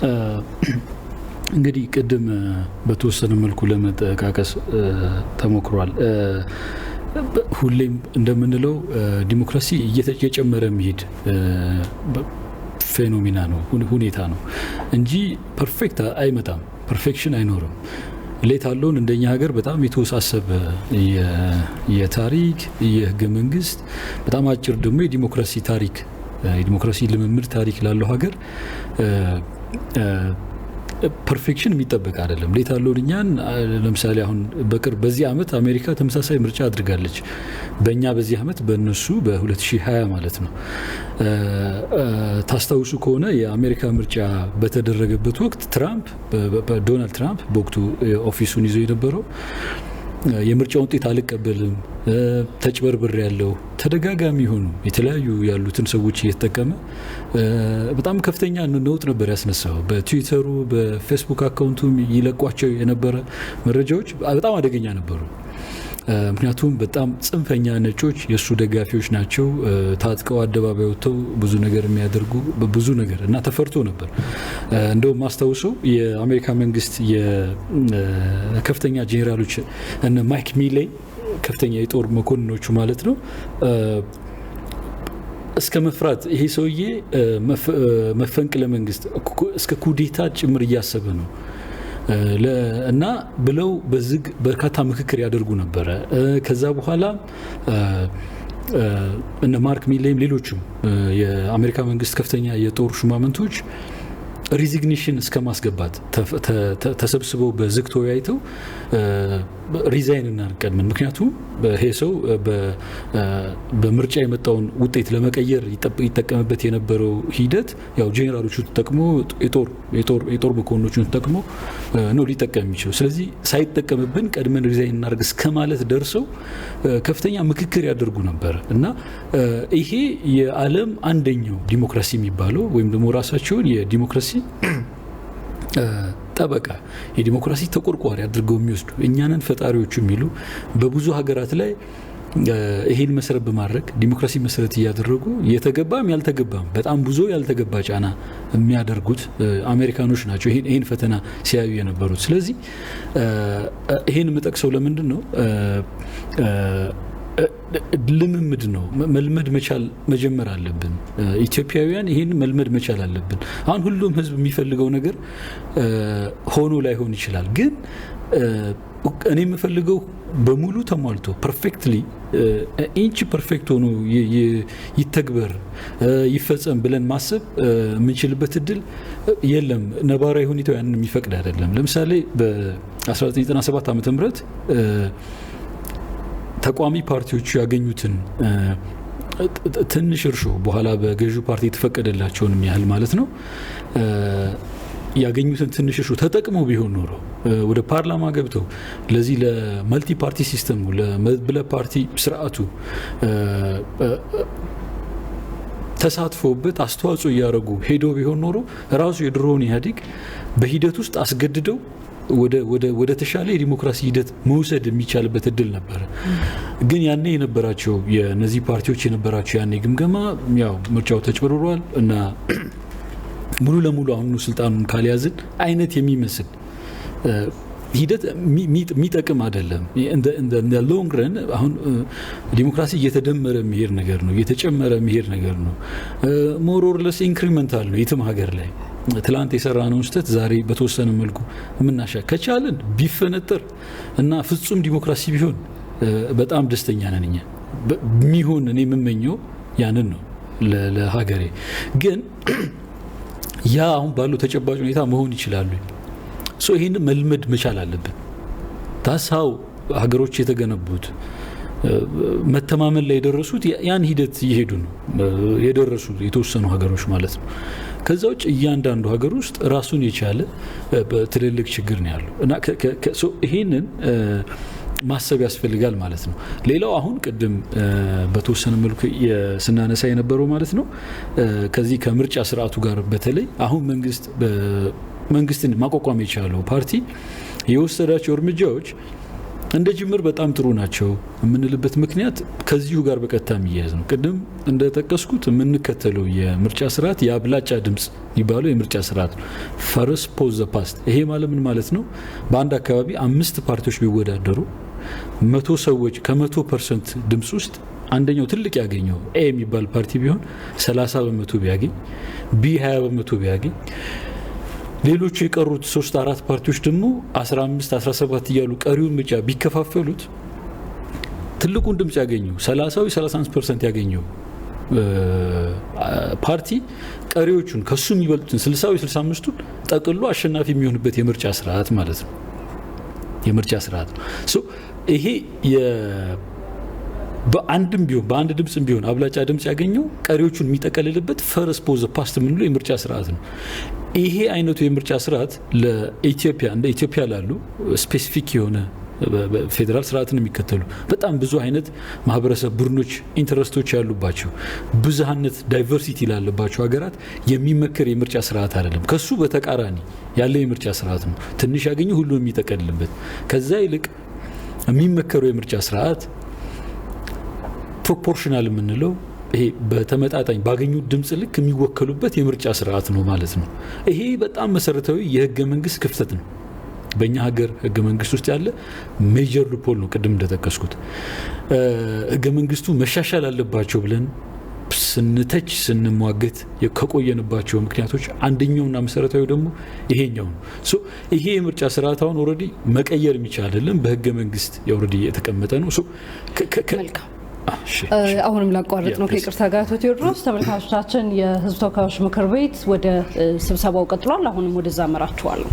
እንግዲህ ቅድም በተወሰነ መልኩ ለመጠቃቀስ ተሞክሯል። ሁሌም እንደምንለው ዲሞክራሲ እየጨመረ የሚሄድ ፌኖሜና ነው ሁኔታ ነው እንጂ ፐርፌክት አይመጣም፣ ፐርፌክሽን አይኖርም። ሌት አለውን እንደኛ ሀገር በጣም የተወሳሰበ የታሪክ የህገ መንግስት በጣም አጭር ደግሞ የዲሞክራሲ ታሪክ የዲሞክራሲ ልምምድ ታሪክ ላለው ሀገር ፐርፌክሽን የሚጠበቅ አይደለም። ሌት አለውን እኛን ለምሳሌ አሁን በቅርብ በዚህ አመት አሜሪካ ተመሳሳይ ምርጫ አድርጋለች። በእኛ በዚህ አመት በእነሱ በ2020 ማለት ነው። ታስታውሱ ከሆነ የአሜሪካ ምርጫ በተደረገበት ወቅት ዶናልድ ትራምፕ በወቅቱ ኦፊሱን ይዞ የነበረው የምርጫውን ውጤት አልቀበልም ተጭበርብር ያለው ተደጋጋሚ ሆኑ የተለያዩ ያሉትን ሰዎች እየተጠቀመ በጣም ከፍተኛ ነውጥ ነበር ያስነሳው። በትዊተሩ በፌስቡክ አካውንቱ ይለቋቸው የነበረ መረጃዎች በጣም አደገኛ ነበሩ። ምክንያቱም በጣም ጽንፈኛ ነጮች የሱ ደጋፊዎች ናቸው። ታጥቀው አደባባይ ወጥተው ብዙ ነገር የሚያደርጉ ብዙ ነገር እና ተፈርቶ ነበር። እንደውም ማስታውሰው የአሜሪካ መንግስት የከፍተኛ ጄኔራሎች እነ ማይክ ሚሌይ ከፍተኛ የጦር መኮንኖቹ ማለት ነው እስከ መፍራት ይሄ ሰውዬ መፈንቅለ መንግስት እስከ ኩዴታ ጭምር እያሰበ ነው እና ብለው በዝግ በርካታ ምክክር ያደርጉ ነበረ። ከዛ በኋላ እነ ማርክ ሚሌይም ሌሎችም የአሜሪካ መንግስት ከፍተኛ የጦር ሹማምንቶች ሪዚግኔሽን እስከ ማስገባት ተሰብስበው በዝግ ተወያይተው ሪዛይን እናቀድምን። ምክንያቱም ይሄ ሰው በምርጫ የመጣውን ውጤት ለመቀየር ይጠቀምበት የነበረው ሂደት ያው ጄኔራሎቹ ተጠቅሞ የጦር መኮንኖቹን ተጠቅሞ ነው ሊጠቀም የሚችለው። ስለዚህ ሳይጠቀምብን ቀድመን ሪዛይን እናደርግ እስከ ማለት ደርሰው ከፍተኛ ምክክር ያደርጉ ነበር እና ይሄ የዓለም አንደኛው ዲሞክራሲ የሚባለው ወይም ደግሞ ራሳቸውን የዲሞክራሲ ጠበቃ የዲሞክራሲ ተቆርቋሪ አድርገው የሚወስዱ እኛንን ፈጣሪዎቹ የሚሉ በብዙ ሀገራት ላይ ይሄን መሰረት በማድረግ ዲሞክራሲ መሰረት እያደረጉ የተገባም ያልተገባም በጣም ብዙ ያልተገባ ጫና የሚያደርጉት አሜሪካኖች ናቸው ይሄን ፈተና ሲያዩ የነበሩት። ስለዚህ ይሄን የምጠቅሰው ለምንድን ነው? ልምምድ ነው። መልመድ መቻል መጀመር አለብን። ኢትዮጵያውያን ይሄን መልመድ መቻል አለብን። አሁን ሁሉም ህዝብ የሚፈልገው ነገር ሆኖ ላይሆን ይችላል። ግን እኔ የምፈልገው በሙሉ ተሟልቶ ፐርፌክትሊ ኢንች ፐርፌክት ሆኖ ይተግበር ይፈጸም ብለን ማሰብ የምንችልበት እድል የለም። ነባራዊ ሁኔታው ያንን የሚፈቅድ አይደለም። ለምሳሌ በ1997 ዓ.ም ተቋሚ ፓርቲዎቹ ያገኙትን ትንሽ እርሾ በኋላ በገዢው ፓርቲ የተፈቀደላቸውንም ያህል ማለት ነው ያገኙትን ትንሽ እርሾ ተጠቅመው ቢሆን ኖሮ ወደ ፓርላማ ገብተው ለዚህ ለመልቲ ፓርቲ ሲስተሙ ለመድብለ ፓርቲ ስርዓቱ ተሳትፎበት አስተዋጽኦ እያደረጉ ሄደው ቢሆን ኖሮ ራሱ የድሮውን ኢህአዴግ በሂደት ውስጥ አስገድደው ወደ ተሻለ የዲሞክራሲ ሂደት መውሰድ የሚቻልበት እድል ነበር። ግን ያኔ የነበራቸው የነዚህ ፓርቲዎች የነበራቸው ያኔ ግምገማ ያው ምርጫው ተጭበርብሯል እና ሙሉ ለሙሉ አሁኑ ስልጣኑን ካልያዝን አይነት የሚመስል ሂደት የሚጠቅም አይደለም። እንደ ሎንግ ረን አሁን ዲሞክራሲ እየተደመረ የሚሄድ ነገር ነው፣ እየተጨመረ የሚሄድ ነገር ነው። ሞር ኦር ለስ ኢንክሪመንታል ነው የትም ሀገር ላይ ትላንት የሰራነውን ስህተት ዛሬ በተወሰነ መልኩ የምናሻ ከቻልን ቢፈነጠር እና ፍጹም ዲሞክራሲ ቢሆን በጣም ደስተኛ ነን። እኛ የሚሆን እኔ የምመኘው ያንን ነው ለሀገሬ። ግን ያ አሁን ባለው ተጨባጭ ሁኔታ መሆን ይችላሉ። ይህን መልመድ መቻል አለብን። ታሳው ሀገሮች የተገነቡት መተማመን ላይ የደረሱት ያን ሂደት እየሄዱ ነው የደረሱ የተወሰኑ ሀገሮች ማለት ነው። ከዛ ውጭ እያንዳንዱ ሀገር ውስጥ ራሱን የቻለ ትልልቅ ችግር ነው ያለው እና ይሄንን ማሰብ ያስፈልጋል ማለት ነው። ሌላው አሁን ቅድም በተወሰነ መልኩ ስናነሳ የነበረው ማለት ነው ከዚህ ከምርጫ ስርዓቱ ጋር በተለይ አሁን መንግስትን ማቋቋም የቻለው ፓርቲ የወሰዳቸው እርምጃዎች እንደ ጅምር በጣም ጥሩ ናቸው የምንልበት ምክንያት ከዚሁ ጋር በቀጥታ የሚያያዝ ነው። ቅድም እንደጠቀስኩት የምንከተለው የምርጫ ስርዓት የአብላጫ ድምፅ የሚባለው የምርጫ ስርዓት ነው። ፈርስት ፖዝ ዘ ፓስት። ይሄ ማለት ምን ማለት ነው? በአንድ አካባቢ 5 ፓርቲዎች ቢወዳደሩ 100 ሰዎች ከ100% ድምፅ ውስጥ አንደኛው ትልቅ ያገኘው ኤ የሚባል ፓርቲ ቢሆን 30% ቢያገኝ፣ ቢ 20% ቢያገኝ፣ ሌሎቹ የቀሩት 3-4 ፓርቲዎች ደግሞ 15-17 እያሉ ቀሪውን ምርጫ ቢከፋፈሉት ትልቁን ድምፅ ያገኘው 30-35% ያገኘው ፓርቲ ቀሪዎቹን ከሱ የሚበልጡትን 60-65ቱን ጠቅሎ አሸናፊ የሚሆንበት የምርጫ ስርዓት ማለት ነው። የምርጫ ስርዓት ነው። ይሄ በአንድም ቢሆን በአንድ ድምጽም ቢሆን አብላጫ ድምጽ ያገኘው ቀሪዎቹን የሚጠቀልልበት ፈርስት ፖዝ ዘ ፓስት የምንለው የምርጫ ስርዓት ነው። ይሄ አይነቱ የምርጫ ስርዓት ለኢትዮጵያ እንደ ኢትዮጵያ ላሉ ስፔሲፊክ የሆነ ፌዴራል ስርዓትን የሚከተሉ በጣም ብዙ አይነት ማህበረሰብ ቡድኖች ኢንተረስቶች ያሉባቸው ብዙሃነት ዳይቨርሲቲ ላለባቸው ሀገራት የሚመከር የምርጫ ስርዓት አይደለም። ከሱ በተቃራኒ ያለ የምርጫ ስርዓት ነው። ትንሽ ያገኘ ሁሉ የሚጠቀልልበት። ከዛ ይልቅ የሚመከረው የምርጫ ስርዓት ፕሮፖርሽናል የምንለው ይሄ በተመጣጣኝ ባገኙት ድምጽ ልክ የሚወከሉበት የምርጫ ስርዓት ነው ማለት ነው። ይሄ በጣም መሰረታዊ የህገ መንግስት ክፍተት ነው። በእኛ ሀገር ህገ መንግስት ውስጥ ያለ ሜጀር ሉፖል ነው። ቅድም እንደጠቀስኩት ህገ መንግስቱ መሻሻል አለባቸው ብለን ስንተች ስንሟገት ከቆየንባቸው ምክንያቶች አንደኛውና መሰረታዊ ደግሞ ይሄኛው ነው። ይሄ የምርጫ ስርዓት አሁን ኦልሬዲ መቀየር የሚቻል አይደለም። በህገ መንግስት ኦልሬዲ የተቀመጠ ነው። አሁንም ላቋርጥ ነው ከይቅርታ ጋር አቶ ቴዎድሮስ። ተመልካቾቻችን የህዝብ ተወካዮች ምክር ቤት ወደ ስብሰባው ቀጥሏል። አሁንም ወደዛ አመራችኋለሁ።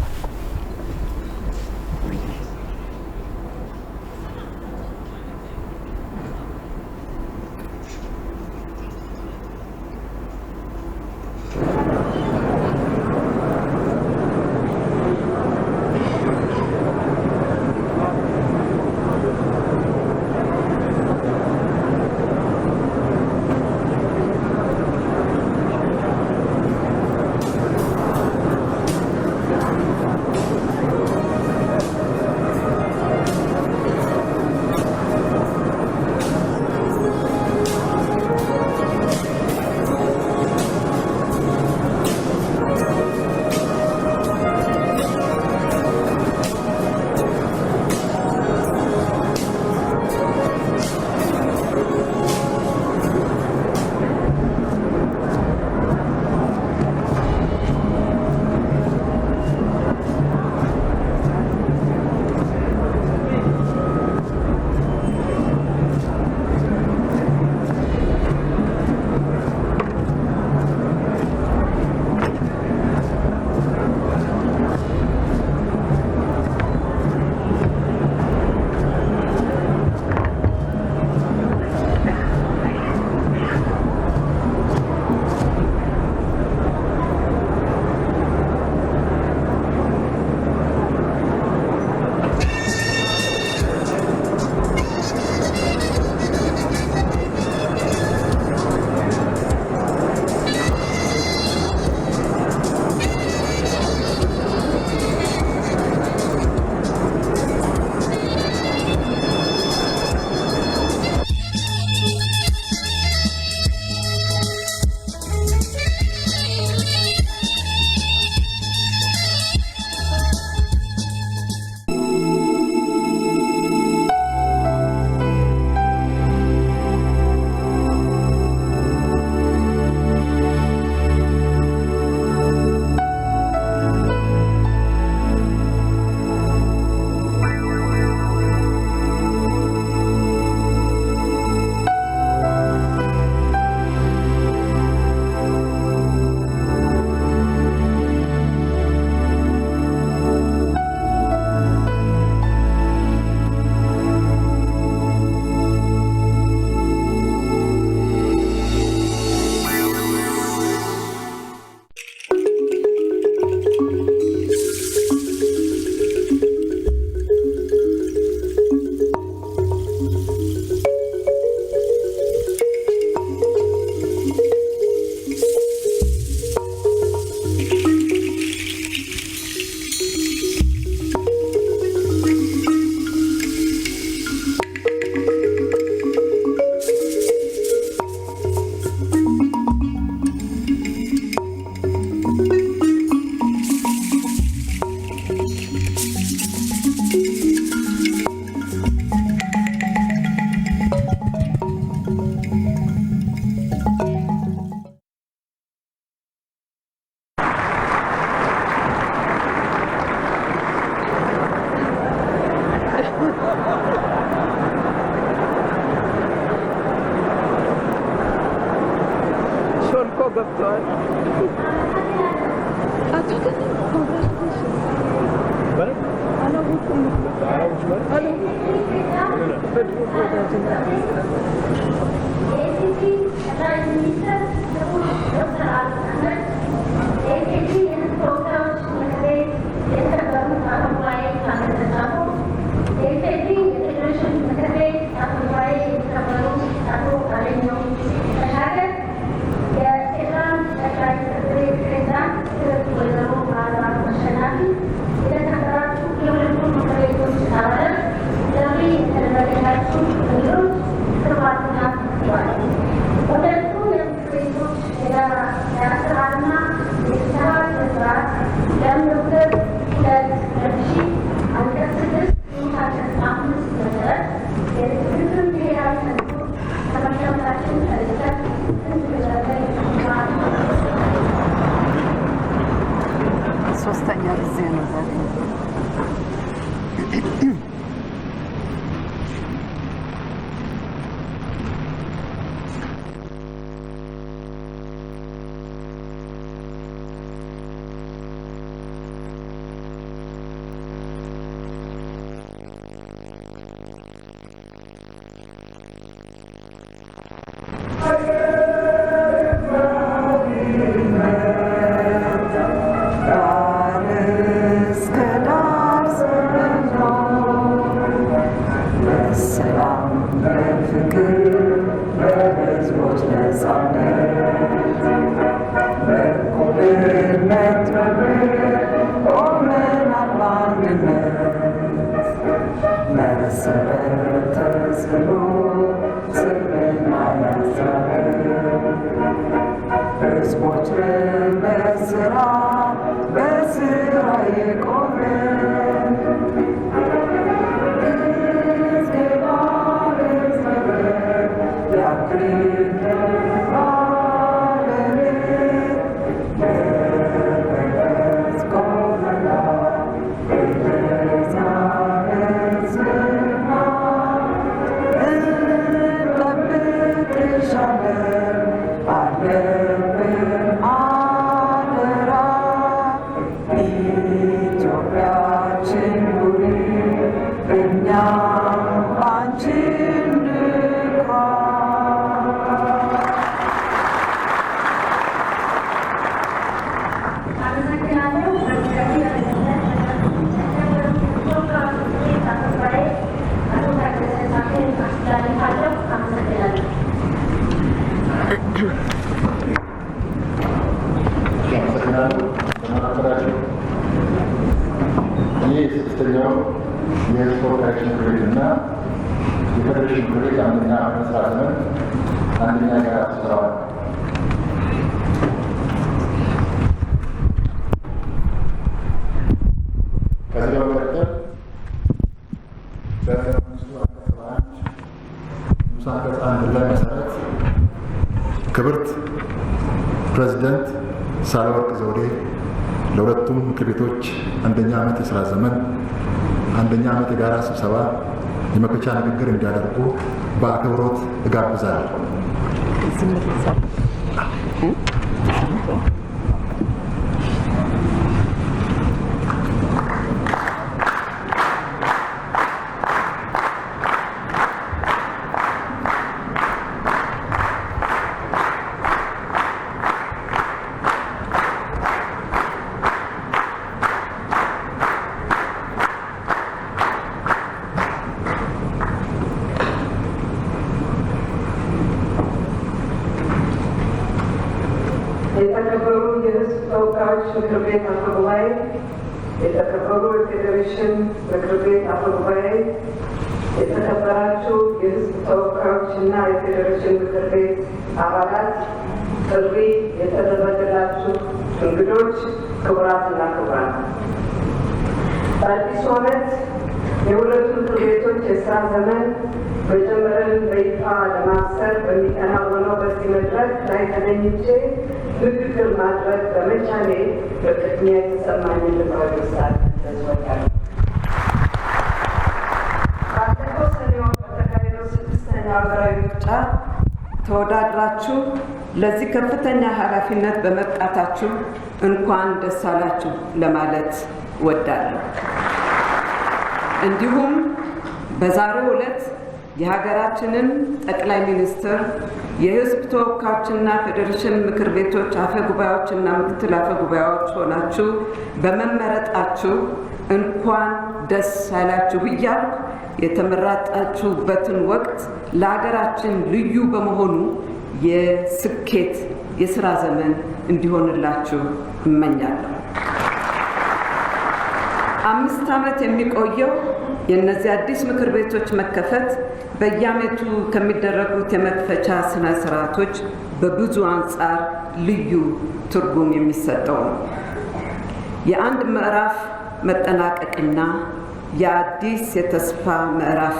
ሾልኮ ገብቷል። ሶስተኛ ጊዜ ነው ዛሬ። ክብርት ፕሬዝዳንት ሳህለወርቅ ዘውዴ ለሁለቱም ምክር ቤቶች አንደኛ ዓመት የሥራ ዘመን አንደኛ ዓመት የጋራ ስብሰባ የመክፈቻ ንግግር እንዲያደርጉ በአክብሮት እጋብዛለሁ። የተከበሩ የሕዝብ ተወካዮች ምክር ቤት አፈ ጉባኤ፣ የተከበሩ የፌዴሬሽን ምክር ቤት አፈ ጉባኤ፣ የተከበራችሁ የሕዝብ ተወካዮች እና የፌዴሬሽን ምክር ቤት አባላት፣ ጥሪ የተደረገላችሁ እንግዶች፣ ክቡራትና ክቡራን፣ በአዲሱ ዓመት የሁለቱ ምክር ቤቶች የስራ ዘመን መጀመርን በይፋ ለማብሰር በሚከናወነው በዚህ መድረክ ላይ ተገኝቼ ንግግር ማድረግ በመቻሌ በቅድሚያ የተሰማኝን ልባዊ ምስጋና ለዝወዳለሁ። ተወዳድራችሁ ለዚህ ከፍተኛ ኃላፊነት በመብቃታችሁ እንኳን ደስ አላችሁ ለማለት እወዳለሁ። እንዲሁም በዛሬው ዕለት የሀገራችንን ጠቅላይ ሚኒስትር፣ የሕዝብ ተወካዮችና ፌዴሬሽን ምክር ቤቶች አፈ ጉባኤዎችና ምክትል አፈ ጉባኤዎች ሆናችሁ በመመረጣችሁ እንኳን ደስ አላችሁ እያልኩ የተመረጣችሁበትን ወቅት ለሀገራችን ልዩ በመሆኑ የስኬት የሥራ ዘመን እንዲሆንላችሁ እመኛለሁ። 5 ዓመት የሚቆየው የእነዚህ አዲስ ምክር ቤቶች መከፈት በየዓመቱ ከሚደረጉት የመክፈቻ ስነ ስርዓቶች በብዙ አንጻር ልዩ ትርጉም የሚሰጠው ነው። የአንድ ምዕራፍ መጠናቀቅና የአዲስ የተስፋ ምዕራፍ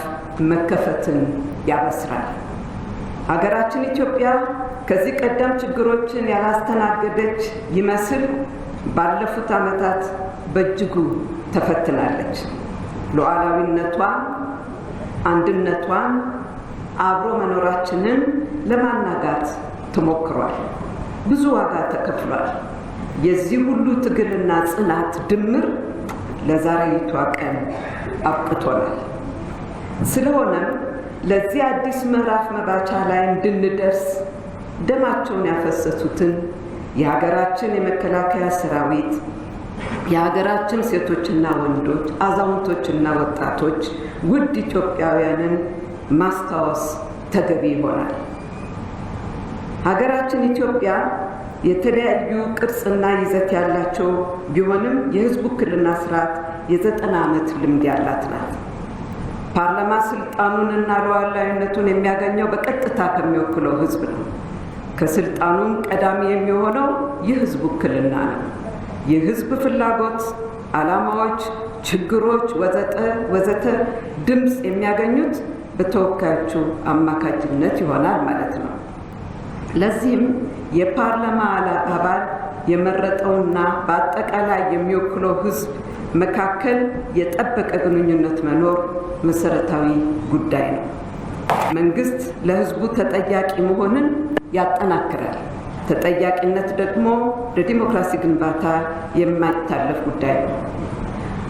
መከፈትን ያበስራል። ሀገራችን ኢትዮጵያ ከዚህ ቀደም ችግሮችን ያላስተናገደች ይመስል ባለፉት ዓመታት በእጅጉ ተፈትናለች። ሉዓላዊነቷን፣ አንድነቷን፣ አብሮ መኖራችንን ለማናጋት ተሞክሯል። ብዙ ዋጋ ተከፍሏል። የዚህ ሁሉ ትግልና ጽናት ድምር ለዛሬይቷ ቀን አብቅቶናል። ስለሆነም ለዚህ አዲስ ምዕራፍ መባቻ ላይ እንድንደርስ ደማቸውን ያፈሰሱትን የሀገራችን የመከላከያ ሰራዊት፣ የሀገራችን ሴቶችና ወንዶች፣ አዛውንቶችና ወጣቶች፣ ውድ ኢትዮጵያውያንን ማስታወስ ተገቢ ይሆናል። ሀገራችን ኢትዮጵያ የተለያዩ ቅርጽና ይዘት ያላቸው ቢሆንም የሕዝብ ውክልና ስርዓት የ90 ዓመት ልምድ ያላት ናት። ፓርላማ ስልጣኑንና ሉዓላዊነቱን የሚያገኘው በቀጥታ ከሚወክለው ሕዝብ ነው። ከስልጣኑም ቀዳሚ የሚሆነው የሕዝብ ውክልና ነው። የሕዝብ ፍላጎት፣ ዓላማዎች፣ ችግሮች ወዘተ ድምፅ የሚያገኙት በተወካዮቹ አማካኝነት ይሆናል ማለት ነው። ለዚህም የፓርላማ አባል የመረጠውና በአጠቃላይ የሚወክለው ሕዝብ መካከል የጠበቀ ግንኙነት መኖር መሰረታዊ ጉዳይ ነው። መንግስት ለሕዝቡ ተጠያቂ መሆንን ያጠናክራል። ተጠያቂነት ደግሞ ለዲሞክራሲ ግንባታ የማይታለፍ ጉዳይ ነው።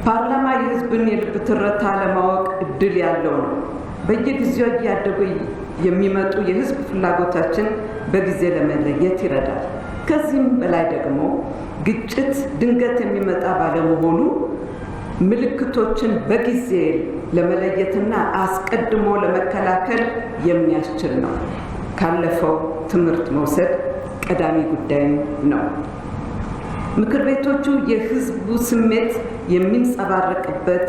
ፓርላማ የሕዝብን የልብ ትርታ ለማወቅ እድል ያለው ነው። በየጊዜው እያደጉ የሚመጡ የሕዝብ ፍላጎታችን በጊዜ ለመለየት ይረዳል። ከዚህም በላይ ደግሞ ግጭት ድንገት የሚመጣ ባለመሆኑ ምልክቶችን በጊዜ ለመለየትና አስቀድሞ ለመከላከል የሚያስችል ነው። ካለፈው ትምህርት መውሰድ ቀዳሚ ጉዳይ ነው። ምክር ቤቶቹ የሕዝቡ ስሜት የሚንጸባረቅበት፣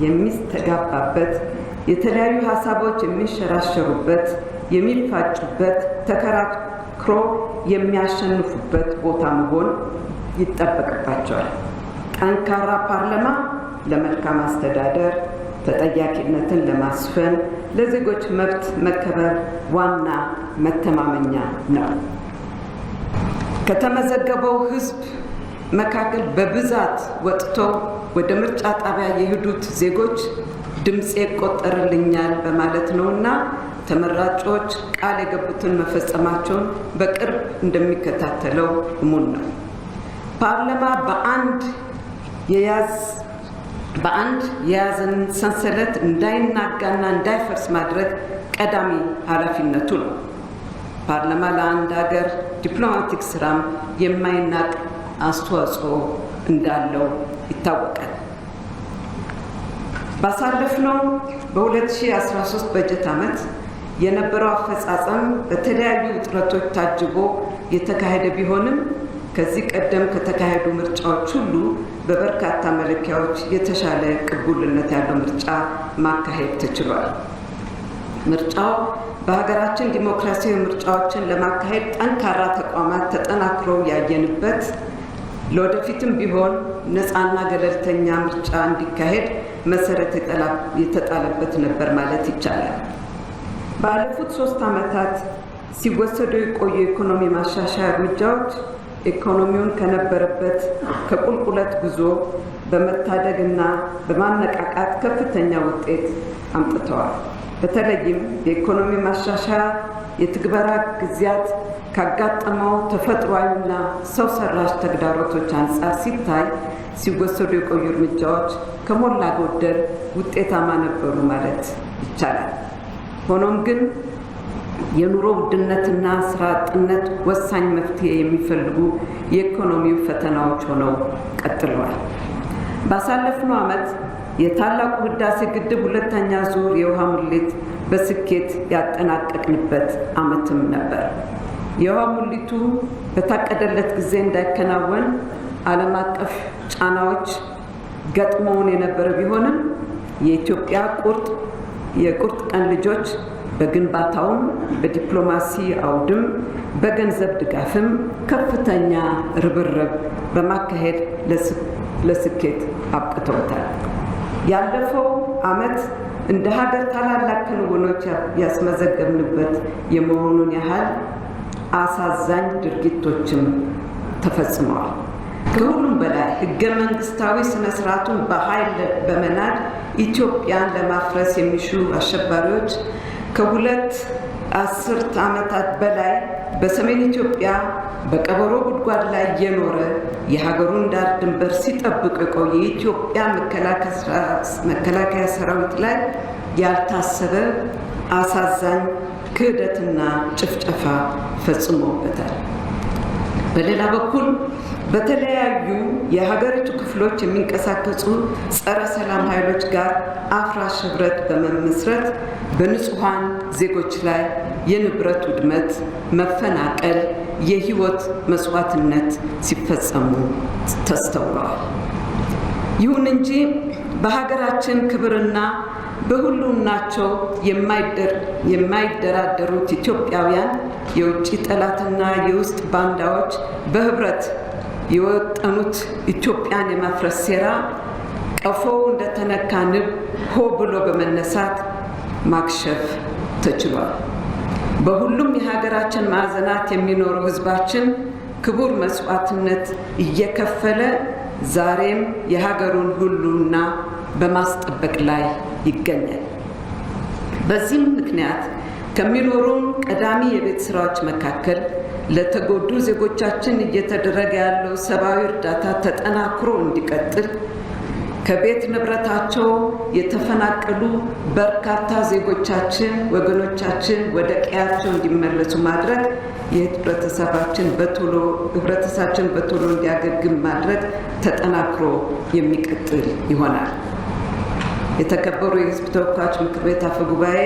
የሚስተጋባበት፣ የተለያዩ ሀሳቦች የሚንሸራሸሩበት፣ የሚፋጩበት፣ ተከራክሮ የሚያሸንፉበት ቦታ መሆን ይጠበቅባቸዋል። ጠንካራ ፓርላማ ለመልካም አስተዳደር፣ ተጠያቂነትን ለማስፈን፣ ለዜጎች መብት መከበር ዋና መተማመኛ ነው። ከተመዘገበው ሕዝብ መካከል በብዛት ወጥተው ወደ ምርጫ ጣቢያ የሄዱት ዜጎች ድምፄ ይቆጠርልኛል በማለት ነውና ተመራጮች ቃል የገቡትን መፈጸማቸውን በቅርብ እንደሚከታተለው እሙን ነው። ፓርላማ በአንድ የያዘን ሰንሰለት እንዳይናጋና እንዳይፈርስ ማድረግ ቀዳሚ ኃላፊነቱ ነው። ፓርላማ ለአንድ ሀገር ዲፕሎማቲክ ስራም የማይናቅ አስተዋጽኦ እንዳለው ይታወቃል። ባሳለፍነው በ2013 በጀት ዓመት የነበረው አፈጻጸም በተለያዩ ውጥረቶች ታጅቦ የተካሄደ ቢሆንም ከዚህ ቀደም ከተካሄዱ ምርጫዎች ሁሉ በበርካታ መለኪያዎች የተሻለ ቅቡልነት ያለው ምርጫ ማካሄድ ተችሏል። ምርጫው በሀገራችን ዲሞክራሲያዊ ምርጫዎችን ለማካሄድ ጠንካራ ተቋማት ተጠናክረው ያየንበት፣ ለወደፊትም ቢሆን ነፃና ገለልተኛ ምርጫ እንዲካሄድ መሰረት የተጣለበት ነበር ማለት ይቻላል። ባለፉት 3 ዓመታት ሲወሰዱ የቆዩ የኢኮኖሚ ማሻሻያ እርምጃዎች ኢኮኖሚውን ከነበረበት ከቁልቁለት ጉዞ በመታደግና በማነቃቃት ከፍተኛ ውጤት አምጥተዋል። በተለይም የኢኮኖሚ ማሻሻያ የትግበራ ጊዜያት ካጋጠመው ተፈጥሯዊና ሰው ሰራሽ ተግዳሮቶች አንጻር ሲታይ ሲወሰዱ የቆዩ እርምጃዎች ከሞላ ጎደል ውጤታማ ነበሩ ማለት ይቻላል። ሆኖም ግን የኑሮ ውድነትና ስራ አጥነት ወሳኝ መፍትሄ የሚፈልጉ የኢኮኖሚው ፈተናዎች ሆነው ቀጥለዋል። ባሳለፍነው ዓመት የታላቁ ህዳሴ ግድብ ሁለተኛ ዙር የውሃ ሙሌት በስኬት ያጠናቀቅንበት ዓመትም ነበር። የውሃ ሙሊቱ በታቀደለት ጊዜ እንዳይከናወን ዓለም አቀፍ ጫናዎች ገጥመውን የነበረ ቢሆንም የኢትዮጵያ የቁርጥ ቀን ልጆች በግንባታውም በዲፕሎማሲ አውድም በገንዘብ ድጋፍም ከፍተኛ ርብርብ በማካሄድ ለስኬት አብቅተውታል። ያለፈው ዓመት እንደ ሀገር ታላላቅ ክንውኖች ያስመዘገብንበት የመሆኑን ያህል አሳዛኝ ድርጊቶችም ተፈጽመዋል። ከሁሉም በላይ ህገ መንግስታዊ ስነ ስርዓቱን በኃይል በመናድ ኢትዮጵያን ለማፍረስ የሚሹ አሸባሪዎች ከሁለት አስርት ዓመታት በላይ በሰሜን ኢትዮጵያ በቀበሮ ጉድጓድ ላይ የኖረ የሀገሩን ዳር ድንበር ሲጠብቅ የቆየ የኢትዮጵያ መከላከያ ሰራዊት ላይ ያልታሰበ አሳዛኝ ክህደትና ጭፍጨፋ ፈጽሞበታል። በሌላ በኩል በተለያዩ የሀገሪቱ ክፍሎች የሚንቀሳቀሱ ጸረ ሰላም ኃይሎች ጋር አፍራሽ ህብረት በመመስረት በንጹሐን ዜጎች ላይ የንብረት ውድመት፣ መፈናቀል፣ የህይወት መስዋዕትነት ሲፈጸሙ ተስተውለዋል። ይሁን እንጂ በሀገራችን ክብርና በሁሉናቸው የማይደራደሩት ኢትዮጵያውያን የውጭ ጠላትና የውስጥ ባንዳዎች በህብረት የወጠኑት ኢትዮጵያን የማፍረስ ሴራ ቀፎው እንደተነካ ንብ ሆ ብሎ በመነሳት ማክሸፍ ተችሏል። በሁሉም የሀገራችን ማዕዘናት የሚኖረው ህዝባችን ክቡር መስዋዕትነት እየከፈለ ዛሬም የሀገሩን ሁሉና በማስጠበቅ ላይ ይገኛል። በዚህም ምክንያት ከሚኖሩን ቀዳሚ የቤት ስራዎች መካከል ለተጎዱ ዜጎቻችን እየተደረገ ያለው ሰብአዊ እርዳታ ተጠናክሮ እንዲቀጥል፣ ከቤት ንብረታቸው የተፈናቀሉ በርካታ ወገኖቻችን ወደ ቀያቸው እንዲመለሱ ማድረግ፣ ህብረተሰባችን በቶሎ እንዲያገግም ማድረግ ተጠናክሮ የሚቀጥል ይሆናል። የተከበሩ የህዝብ ተወካዮች ምክር ቤት አፈ ጉባኤ፣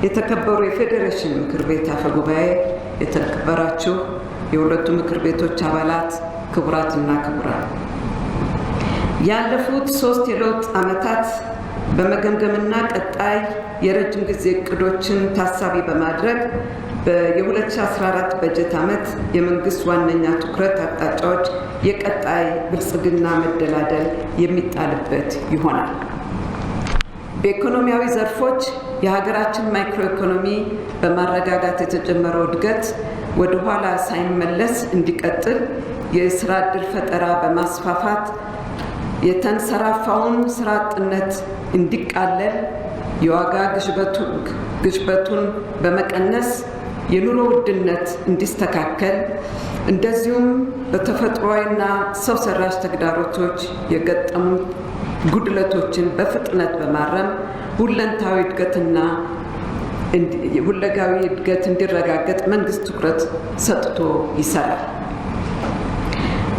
የተከበሩ የፌዴሬሽን ምክር ቤት አፈ ጉባኤ፣ የተከበራችሁ የሁለቱ ምክር ቤቶች አባላት፣ ክቡራትና ክቡራን፣ ያለፉት 3 የለውጥ ዓመታት በመገምገምና ቀጣይ የረጅም ጊዜ እቅዶችን ታሳቢ በማድረግ የ2014 በጀት ዓመት የመንግስት ዋነኛ ትኩረት አቅጣጫዎች የቀጣይ ብልጽግና መደላደል የሚጣልበት ይሆናል። በኢኮኖሚያዊ ዘርፎች የሀገራችን ማይክሮ ኢኮኖሚ በማረጋጋት የተጀመረው እድገት ወደ ኋላ ሳይመለስ እንዲቀጥል፣ የስራ ዕድል ፈጠራ በማስፋፋት የተንሰራፋውን ስራ አጥነት እንዲቃለል፣ የዋጋ ግሽበቱን በመቀነስ የኑሮ ውድነት እንዲስተካከል፣ እንደዚሁም በተፈጥሯዊና ሰው ሰራሽ ተግዳሮቶች የገጠሙ ጉድለቶችን በፍጥነት በማረም ሁለንታዊ እድገትና ሁለጋዊ እድገት እንዲረጋገጥ መንግስት ትኩረት ሰጥቶ ይሰራል።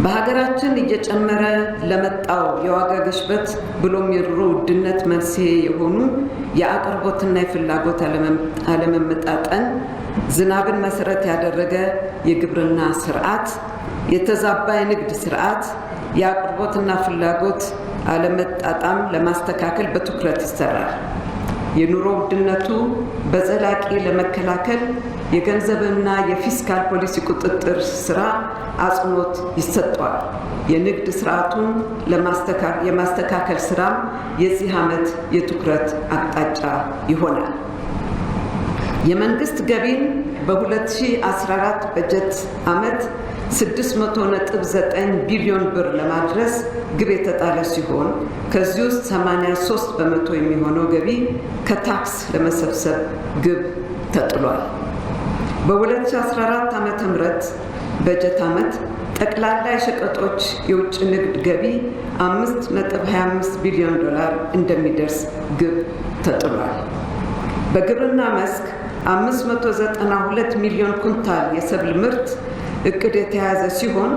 በሀገራችን እየጨመረ ለመጣው የዋጋ ግሽበት ብሎም የኑሮ ውድነት መንስኤ የሆኑ የአቅርቦትና የፍላጎት አለመመጣጠን፣ ዝናብን መሰረት ያደረገ የግብርና ስርዓት፣ የተዛባ የንግድ ስርዓት፣ የአቅርቦትና ፍላጎት አለመጣጣም ለማስተካከል በትኩረት ይሰራል። የኑሮ ውድነቱ በዘላቂ ለመከላከል የገንዘብና የፊስካል ፖሊሲ ቁጥጥር ስራ አጽንኦት ይሰጠዋል። የንግድ ስርዓቱን የማስተካከል ስራም የዚህ ዓመት የትኩረት አቅጣጫ ይሆናል። የመንግስት ገቢን በ2014 በጀት ዓመት 600.9 ቢሊዮን ብር ለማድረስ ግብ የተጣለ ሲሆን ከዚህ ውስጥ 83% የሚሆነው ገቢ ከታክስ ለመሰብሰብ ግብ ተጥሏል። በ2014 ዓመተ ምህረት በጀት ዓመት ጠቅላላ የሸቀጦች የውጭ ንግድ ገቢ 5.25 ቢሊዮን ዶላር እንደሚደርስ ግብ ተጥሏል። በግብርና መስክ 592 ሚሊዮን ኩንታል የሰብል ምርት እቅድ የተያዘ ሲሆን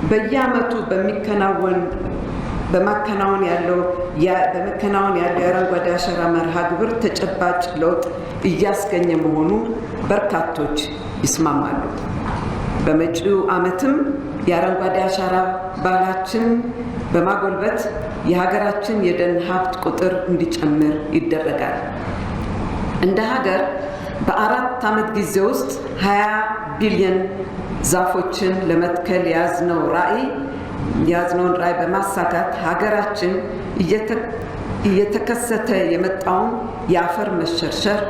በየዓመቱ በመከናወን ያለው የአረንጓዴ አሻራ መርሃ ግብር ተጨባጭ ለውጥ እያስገኘ መሆኑ በርካቶች ይስማማሉ። በመጪው ዓመትም የአረንጓዴ አሻራ ባህላችን በማጎልበት የሀገራችን የደን ሀብት ቁጥር እንዲጨምር ይደረጋል። እንደ ሀገር በ4 ዓመት ጊዜ ውስጥ 20 ቢሊዮን ዛፎችን ለመትከል የያዝነውን ራዕይ በማሳካት ሀገራችን እየተከሰተ የመጣውን የአፈር መሸርሸር፣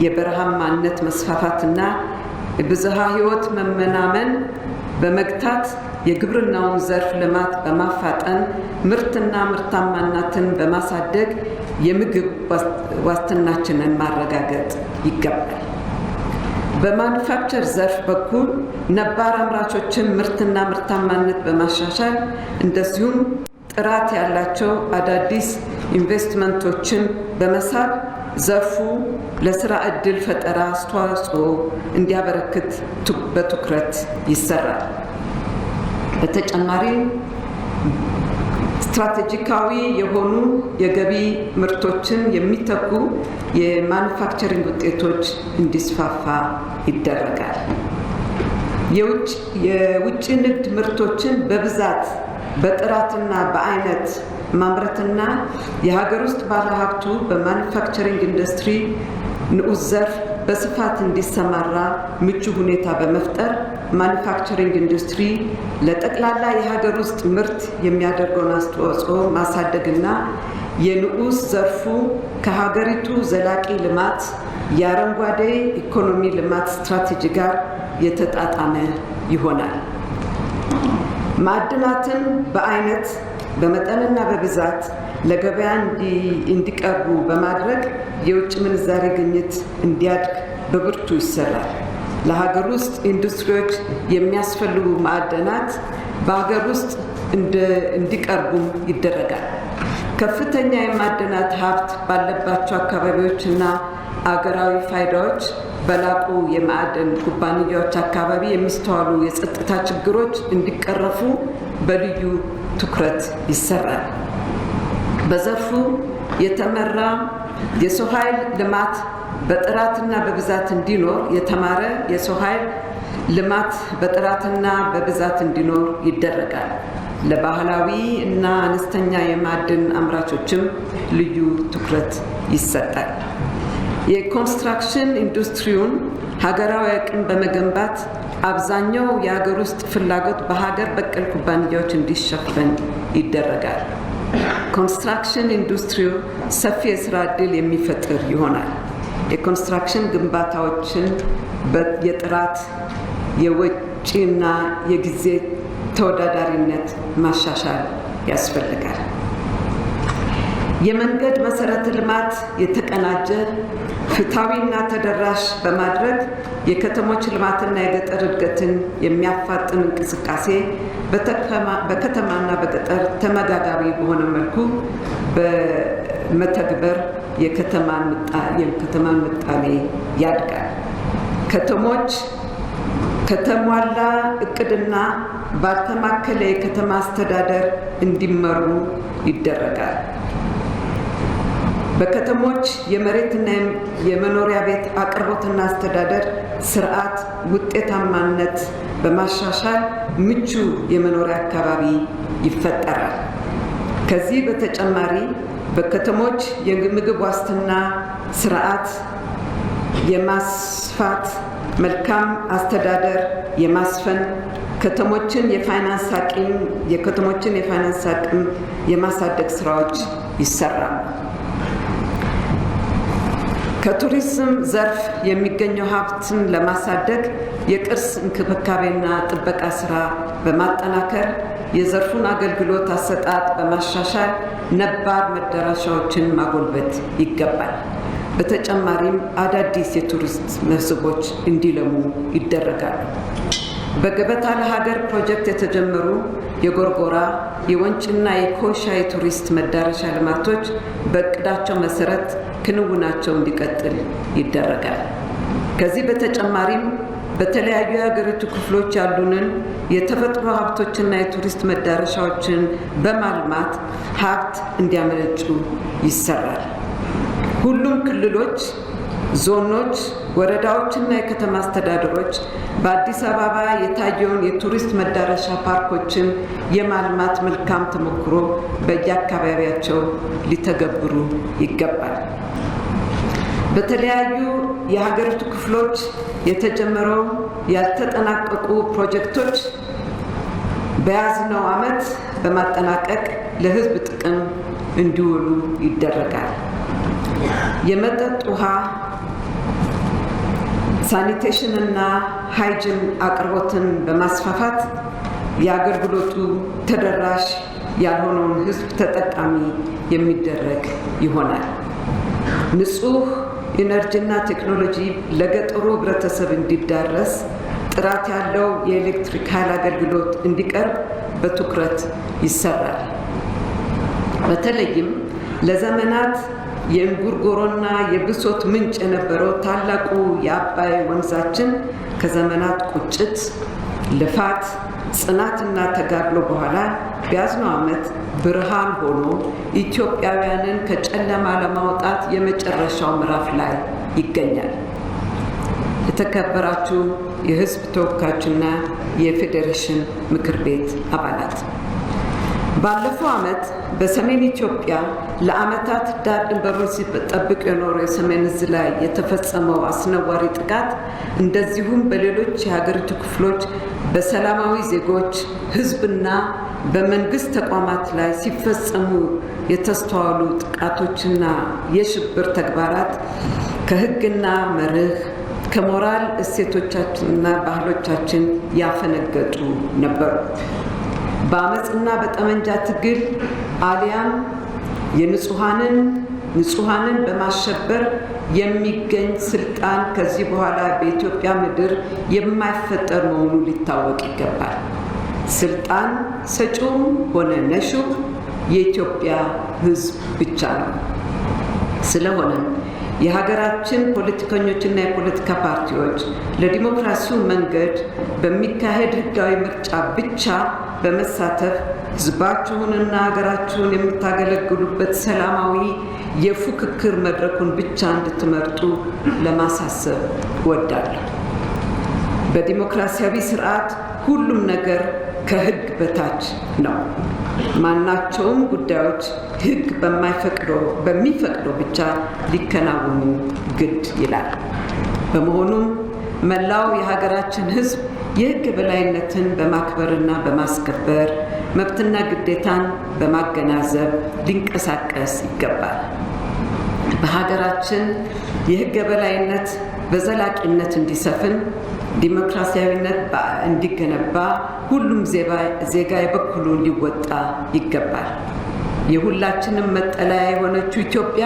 የበረሃማነት መስፋፋትና የብዝሃ ሕይወት መመናመን በመግታት የግብርናውን ዘርፍ ልማት በማፋጠን ምርትና ምርታማነትን በማሳደግ የምግብ ዋስትናችንን ማረጋገጥ ይገባል። በማኑፋክቸር ዘርፍ በኩል ነባር አምራቾችን ምርትና ምርታማነት በማሻሻል እንደዚሁም ጥራት ያላቸው አዳዲስ ኢንቨስትመንቶችን በመሳብ ዘርፉ ለስራ ዕድል ፈጠራ አስተዋጽኦ እንዲያበረክት በትኩረት ይሰራል። በተጨማሪም ስትራቴጂካዊ የሆኑ የገቢ ምርቶችን የሚተኩ የማኑፋክቸሪንግ ውጤቶች እንዲስፋፋ ይደረጋል። የውጭ ንግድ ምርቶችን በብዛት በጥራትና በአይነት ማምረትና የሀገር ውስጥ ባለሀብቱ በማኑፋክቸሪንግ ኢንዱስትሪ ንዑስ ዘርፍ በስፋት እንዲሰማራ ምቹ ሁኔታ በመፍጠር ማኑፋክቸሪንግ ኢንዱስትሪ ለጠቅላላ የሀገር ውስጥ ምርት የሚያደርገውን አስተዋጽኦ ማሳደግና የንዑስ ዘርፉ ከሀገሪቱ ዘላቂ ልማት የአረንጓዴ ኢኮኖሚ ልማት ስትራቴጂ ጋር የተጣጣመ ይሆናል። ማዕድናትን በአይነት በመጠንና በብዛት ለገበያ እንዲቀርቡ በማድረግ የውጭ ምንዛሬ ግኝት እንዲያድግ በብርቱ ይሰራል። ለሀገር ውስጥ ኢንዱስትሪዎች የሚያስፈልጉ ማዕድናት በሀገር ውስጥ እንዲቀርቡ ይደረጋል። ከፍተኛ የማዕድናት ሀብት ባለባቸው አካባቢዎችና አገራዊ ፋይዳዎች በላቁ የማዕድን ኩባንያዎች አካባቢ የሚስተዋሉ የጸጥታ ችግሮች እንዲቀረፉ በልዩ ትኩረት ይሰራል። በዘርፉ የተመራ የሰው ኃይል ልማት በጥራትና በብዛት እንዲኖር የተማረ የሰው ኃይል ልማት በጥራትና በብዛት እንዲኖር ይደረጋል። ለባህላዊ እና አነስተኛ የማዕድን አምራቾችም ልዩ ትኩረት ይሰጣል። የኮንስትራክሽን ኢንዱስትሪውን ሀገራዊ አቅም በመገንባት አብዛኛው የሀገር ውስጥ ፍላጎት በሀገር በቀል ኩባንያዎች እንዲሸፈን ይደረጋል። ኮንስትራክሽን ኢንዱስትሪው ሰፊ የስራ ዕድል የሚፈጥር ይሆናል። የኮንስትራክሽን ግንባታዎችን የጥራት የወጪና የጊዜ ተወዳዳሪነት ማሻሻል ያስፈልጋል። የመንገድ መሰረተ ልማት የተቀናጀ ፍትሐዊና ተደራሽ በማድረግ የከተሞች ልማትና የገጠር እድገትን የሚያፋጥን እንቅስቃሴ በከተማና በገጠር ተመጋጋቢ በሆነ መልኩ በመተግበር የከተማን ምጣኔ ያድጋል። ከተሞች ከተሟላ እቅድና ባልተማከለ የከተማ አስተዳደር እንዲመሩ ይደረጋል። በከተሞች የመሬትና የመኖሪያ ቤት አቅርቦትና አስተዳደር ስርዓት ውጤታማነት በማሻሻል ምቹ የመኖሪያ አካባቢ ይፈጠራል። ከዚህ በተጨማሪ በከተሞች የምግብ ዋስትና ስርዓት የማስፋት መልካም አስተዳደር የማስፈን የከተሞችን የፋይናንስ አቅም የማሳደግ ስራዎች ይሰራሉ። ከቱሪዝም ዘርፍ የሚገኘው ሀብትን ለማሳደግ የቅርስ እንክብካቤና ጥበቃ ስራ በማጠናከር የዘርፉን አገልግሎት አሰጣጥ በማሻሻል ነባር መዳረሻዎችን ማጎልበት ይገባል። በተጨማሪም አዳዲስ የቱሪስት መስህቦች እንዲለሙ ይደረጋሉ። በገበታ ለሀገር ፕሮጀክት የተጀመሩ የጎርጎራ፣ የወንጭና የኮሻ የቱሪስት መዳረሻ ልማቶች በእቅዳቸው መሰረት ክንውናቸው እንዲቀጥል ይደረጋል። ከዚህ በተጨማሪም በተለያዩ የሀገሪቱ ክፍሎች ያሉንን የተፈጥሮ ሀብቶችና የቱሪስት መዳረሻዎችን በማልማት ሀብት እንዲያመነጩ ይሰራል። ሁሉም ክልሎች፣ ዞኖች፣ ወረዳዎችና የከተማ አስተዳደሮች በአዲስ አበባ የታየውን የቱሪስት መዳረሻ ፓርኮችን የማልማት መልካም ተሞክሮ በየአካባቢያቸው ሊተገብሩ ይገባል። በተለያዩ የሀገሪቱ ክፍሎች የተጀመረው ያልተጠናቀቁ ፕሮጀክቶች በያዝነው ዓመት በማጠናቀቅ ለሕዝብ ጥቅም እንዲውሉ ይደረጋል። የመጠጥ ውሃ፣ ሳኒቴሽን እና ሃይጅን አቅርቦትን በማስፋፋት የአገልግሎቱ ተደራሽ ያልሆነውን ሕዝብ ተጠቃሚ የሚደረግ ይሆናል። ንጹህ ኢነርጂና ቴክኖሎጂ ለገጠሩ ህብረተሰብ እንዲዳረስ ጥራት ያለው የኤሌክትሪክ ኃይል አገልግሎት እንዲቀርብ በትኩረት ይሰራል። በተለይም ለዘመናት የእንጉርጉሮና የብሶት ምንጭ የነበረው ታላቁ የአባይ ወንዛችን ከዘመናት ቁጭት፣ ልፋት፣ ጽናትና ተጋድሎ በኋላ በያዝነው ዓመት ብርሃን ሆኖ ኢትዮጵያውያንን ከጨለማ ለማውጣት የመጨረሻው ምዕራፍ ላይ ይገኛል። የተከበራችሁ የሕዝብ ተወካዮችና የፌዴሬሽን ምክር ቤት አባላት፣ ባለፈው ዓመት በሰሜን ኢትዮጵያ ለዓመታት ዳር ድንበሩን ሲጠብቅ የኖረው የሰሜን ዕዝ ላይ የተፈጸመው አስነዋሪ ጥቃት እንደዚሁም በሌሎች የሀገሪቱ ክፍሎች በሰላማዊ ዜጎች፣ ሕዝብና በመንግስት ተቋማት ላይ ሲፈጸሙ የተስተዋሉ ጥቃቶችና የሽብር ተግባራት ከሕግና መርህ ከሞራል እሴቶቻችንና ባህሎቻችን ያፈነገጡ ነበሩ። በአመፅና በጠመንጃ ትግል አሊያም ንጹሃንን በማሸበር የሚገኝ ስልጣን ከዚህ በኋላ በኢትዮጵያ ምድር የማይፈጠር መሆኑ ሊታወቅ ይገባል። ስልጣን ሰጪውም ሆነ ነሺው የኢትዮጵያ ሕዝብ ብቻ ነው። ስለሆነም የሀገራችን ፖለቲከኞችና የፖለቲካ ፓርቲዎች ለዲሞክራሲው መንገድ በሚካሄድ ህጋዊ ምርጫ ብቻ በመሳተፍ ህዝባችሁንና ሀገራችሁን የምታገለግሉበት ሰላማዊ የፉክክር መድረኩን ብቻ እንድትመርጡ ለማሳሰብ እወዳለሁ። በዲሞክራሲያዊ ስርዓት ሁሉም ነገር ከህግ በታች ነው። ማናቸውም ጉዳዮች ህግ በሚፈቅደው ብቻ ሊከናወኑ ግድ ይላል። በመሆኑም መላው የሀገራችን ህዝብ የህግ የበላይነትን በማክበርና በማስከበር መብትና ግዴታን በማገናዘብ ሊንቀሳቀስ ይገባል። በሀገራችን የህግ የበላይነት በዘላቂነት እንዲሰፍን፣ ዲሞክራሲያዊነት እንዲገነባ ሁሉም ዜጋ የበኩሉን ሊወጣ ይገባል። የሁላችንም መጠለያ የሆነችው ኢትዮጵያ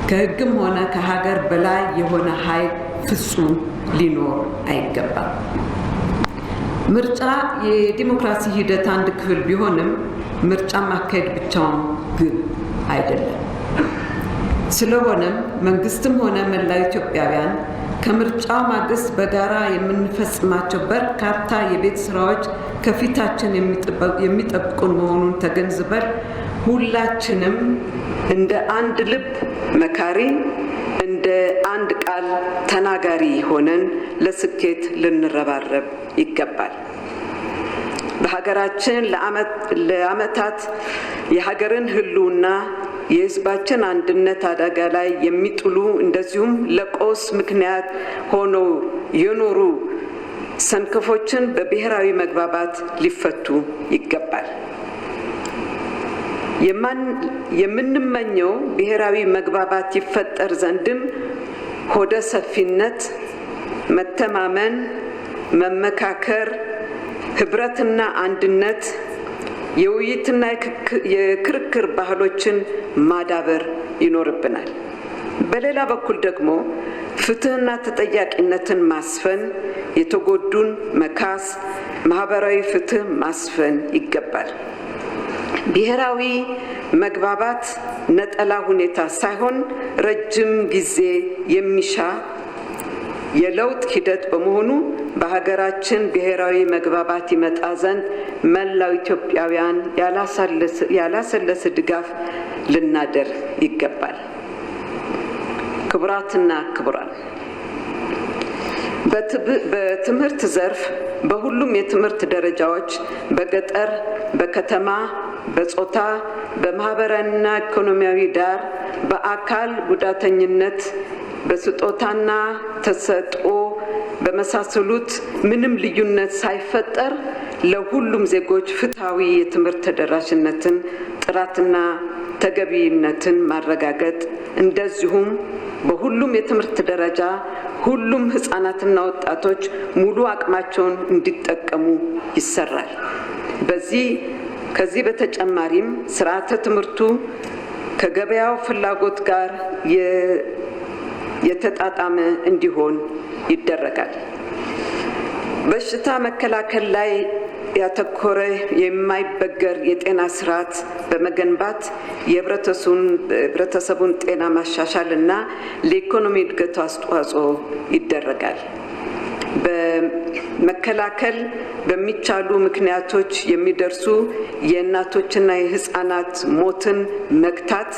ከህግም ሆነ ከሀገር በላይ የሆነ ኃይል ፍጹም ሊኖር አይገባም። ምርጫ የዲሞክራሲ ሂደት አንድ ክፍል ቢሆንም ምርጫ ማካሄድ ብቻውን ግብ አይደለም። ስለሆነም መንግስትም ሆነ መላው ኢትዮጵያውያን ከምርጫው ማግስት በጋራ የምንፈጽማቸው በርካታ የቤት ስራዎች ከፊታችን የሚጠብቁን መሆኑን ተገንዝበን ሁላችንም እንደ አንድ ልብ መካሪ፣ እንደ አንድ ቃል ተናጋሪ ሆነን ለስኬት ልንረባረብ ይገባል። በሀገራችን ለዓመታት የሀገርን ህልውና የህዝባችን አንድነት አደጋ ላይ የሚጥሉ እንደዚሁም ለቀውስ ምክንያት ሆነው የኖሩ ሰንከፎችን በብሔራዊ መግባባት ሊፈቱ ይገባል። የምንመኘው ብሔራዊ መግባባት ይፈጠር ዘንድም ሆደ ሰፊነት፣ መተማመን፣ መመካከር፣ ህብረትና አንድነት፣ የውይይትና የክርክር ባህሎችን ማዳበር ይኖርብናል። በሌላ በኩል ደግሞ ፍትህና ተጠያቂነትን ማስፈን፣ የተጎዱን መካስ፣ ማህበራዊ ፍትህ ማስፈን ይገባል። ብሔራዊ መግባባት ነጠላ ሁኔታ ሳይሆን ረጅም ጊዜ የሚሻ የለውጥ ሂደት በመሆኑ በሀገራችን ብሔራዊ መግባባት ይመጣ ዘንድ መላው ኢትዮጵያውያን ያላሰለሰ ድጋፍ ልናደርግ ይገባል። ክቡራትና ክቡራን፣ በትምህርት ዘርፍ በሁሉም የትምህርት ደረጃዎች በገጠር፣ በከተማ፣ በጾታ፣ በማህበራዊና ኢኮኖሚያዊ ዳር፣ በአካል ጉዳተኝነት፣ በስጦታና ተሰጥኦ በመሳሰሉት ምንም ልዩነት ሳይፈጠር ለሁሉም ዜጎች ፍትሃዊ የትምህርት ተደራሽነትን፣ ጥራትና ተገቢነትን ማረጋገጥ እንደዚሁም በሁሉም የትምህርት ደረጃ ሁሉም ህፃናትና ወጣቶች ሙሉ አቅማቸውን እንዲጠቀሙ ይሰራል። ከዚህ በተጨማሪም ስርዓተ ትምህርቱ ከገበያው ፍላጎት ጋር የተጣጣመ እንዲሆን ይደረጋል። በሽታ መከላከል ላይ ያተኮረ የማይበገር የጤና ስርዓት በመገንባት የህብረተሰቡን ጤና ማሻሻል እና ለኢኮኖሚ እድገቱ አስተዋጽኦ ይደረጋል። በመከላከል በሚቻሉ ምክንያቶች የሚደርሱ የእናቶችና የህፃናት ሞትን መግታት፣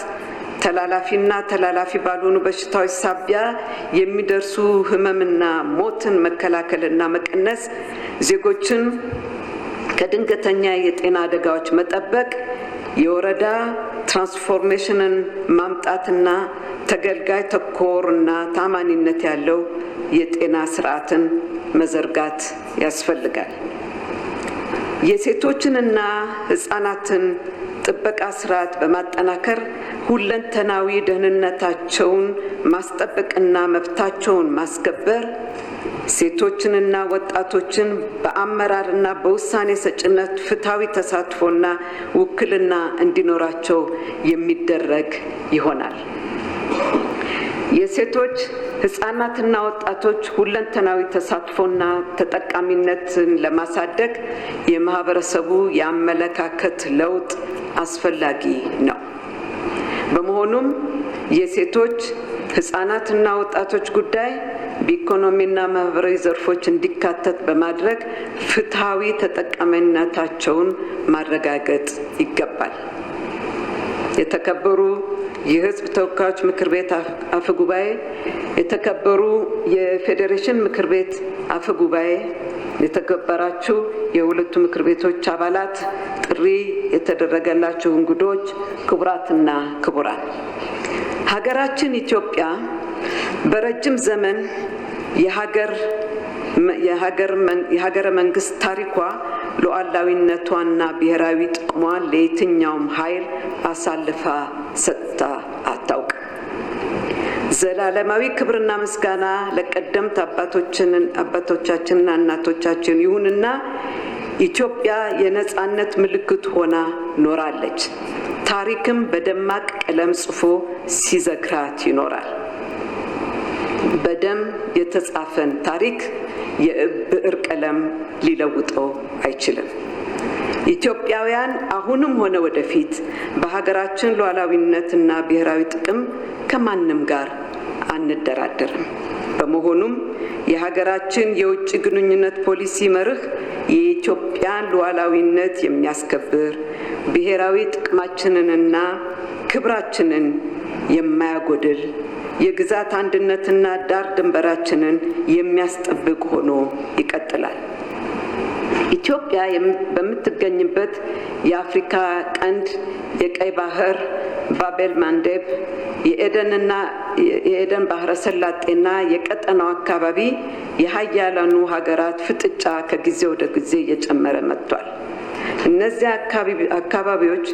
ተላላፊና ተላላፊ ባልሆኑ በሽታዎች ሳቢያ የሚደርሱ ህመምና ሞትን መከላከልና መቀነስ፣ ዜጎችን ከድንገተኛ የጤና አደጋዎች መጠበቅ፣ የወረዳ ትራንስፎርሜሽንን ማምጣትና ተገልጋይ ተኮርና ታማኒነት ያለው የጤና ስርዓትን መዘርጋት ያስፈልጋል። የሴቶችንና ህፃናትን ጥበቃ ስርዓት በማጠናከር ሁለንተናዊ ደህንነታቸውን ማስጠበቅና መብታቸውን ማስከበር፣ ሴቶችንና ወጣቶችን በአመራርና በውሳኔ ሰጭነት ፍትሃዊ ተሳትፎና ውክልና እንዲኖራቸው የሚደረግ ይሆናል። የሴቶች ህፃናትና ወጣቶች ሁለንተናዊ ተሳትፎና ተጠቃሚነትን ለማሳደግ የማህበረሰቡ የአመለካከት ለውጥ አስፈላጊ ነው። በመሆኑም የሴቶች ህፃናትና ወጣቶች ጉዳይ በኢኮኖሚና ማህበራዊ ዘርፎች እንዲካተት በማድረግ ፍትሃዊ ተጠቃሚነታቸውን ማረጋገጥ ይገባል። የተከበሩ የህዝብ ተወካዮች ምክር ቤት አፈ ጉባኤ፣ የተከበሩ የፌዴሬሽን ምክር ቤት አፈ ጉባኤ፣ የተከበራችሁ የሁለቱ ምክር ቤቶች አባላት፣ ጥሪ የተደረገላችሁ እንግዶች፣ ክቡራትና ክቡራን፣ ሀገራችን ኢትዮጵያ በረጅም ዘመን የሀገረ መንግስት ታሪኳ ሉዓላዊነቷና ብሔራዊ ጥቅሟን ለየትኛውም ኃይል አሳልፋ ሰጥታ አታውቅም። ዘላለማዊ ክብርና ምስጋና ለቀደምት አባቶቻችንና እናቶቻችን ይሁንና ኢትዮጵያ የነጻነት ምልክት ሆና ኖራለች። ታሪክም በደማቅ ቀለም ጽፎ ሲዘክራት ይኖራል። በደም የተጻፈን ታሪክ የብዕር ቀለም ሊለውጠው አይችልም። ኢትዮጵያውያን አሁንም ሆነ ወደፊት በሀገራችን ሉዓላዊነትና ብሔራዊ ጥቅም ከማንም ጋር አንደራደርም። በመሆኑም የሀገራችን የውጭ ግንኙነት ፖሊሲ መርህ የኢትዮጵያን ሉዓላዊነት የሚያስከብር፣ ብሔራዊ ጥቅማችንንና ክብራችንን የማያጎድል፣ የግዛት አንድነትና ዳር ድንበራችንን የሚያስጠብቅ ሆኖ ይቀጥላል። ኢትዮጵያ በምትገኝበት የአፍሪካ ቀንድ የቀይ ባህር፣ ባቤል ማንዴብ፣ የኤደን ባህረ ሰላጤና የቀጠናው አካባቢ የሀያላኑ ሀገራት ፍጥጫ ከጊዜ ወደ ጊዜ እየጨመረ መጥቷል። እነዚህ አካባቢዎች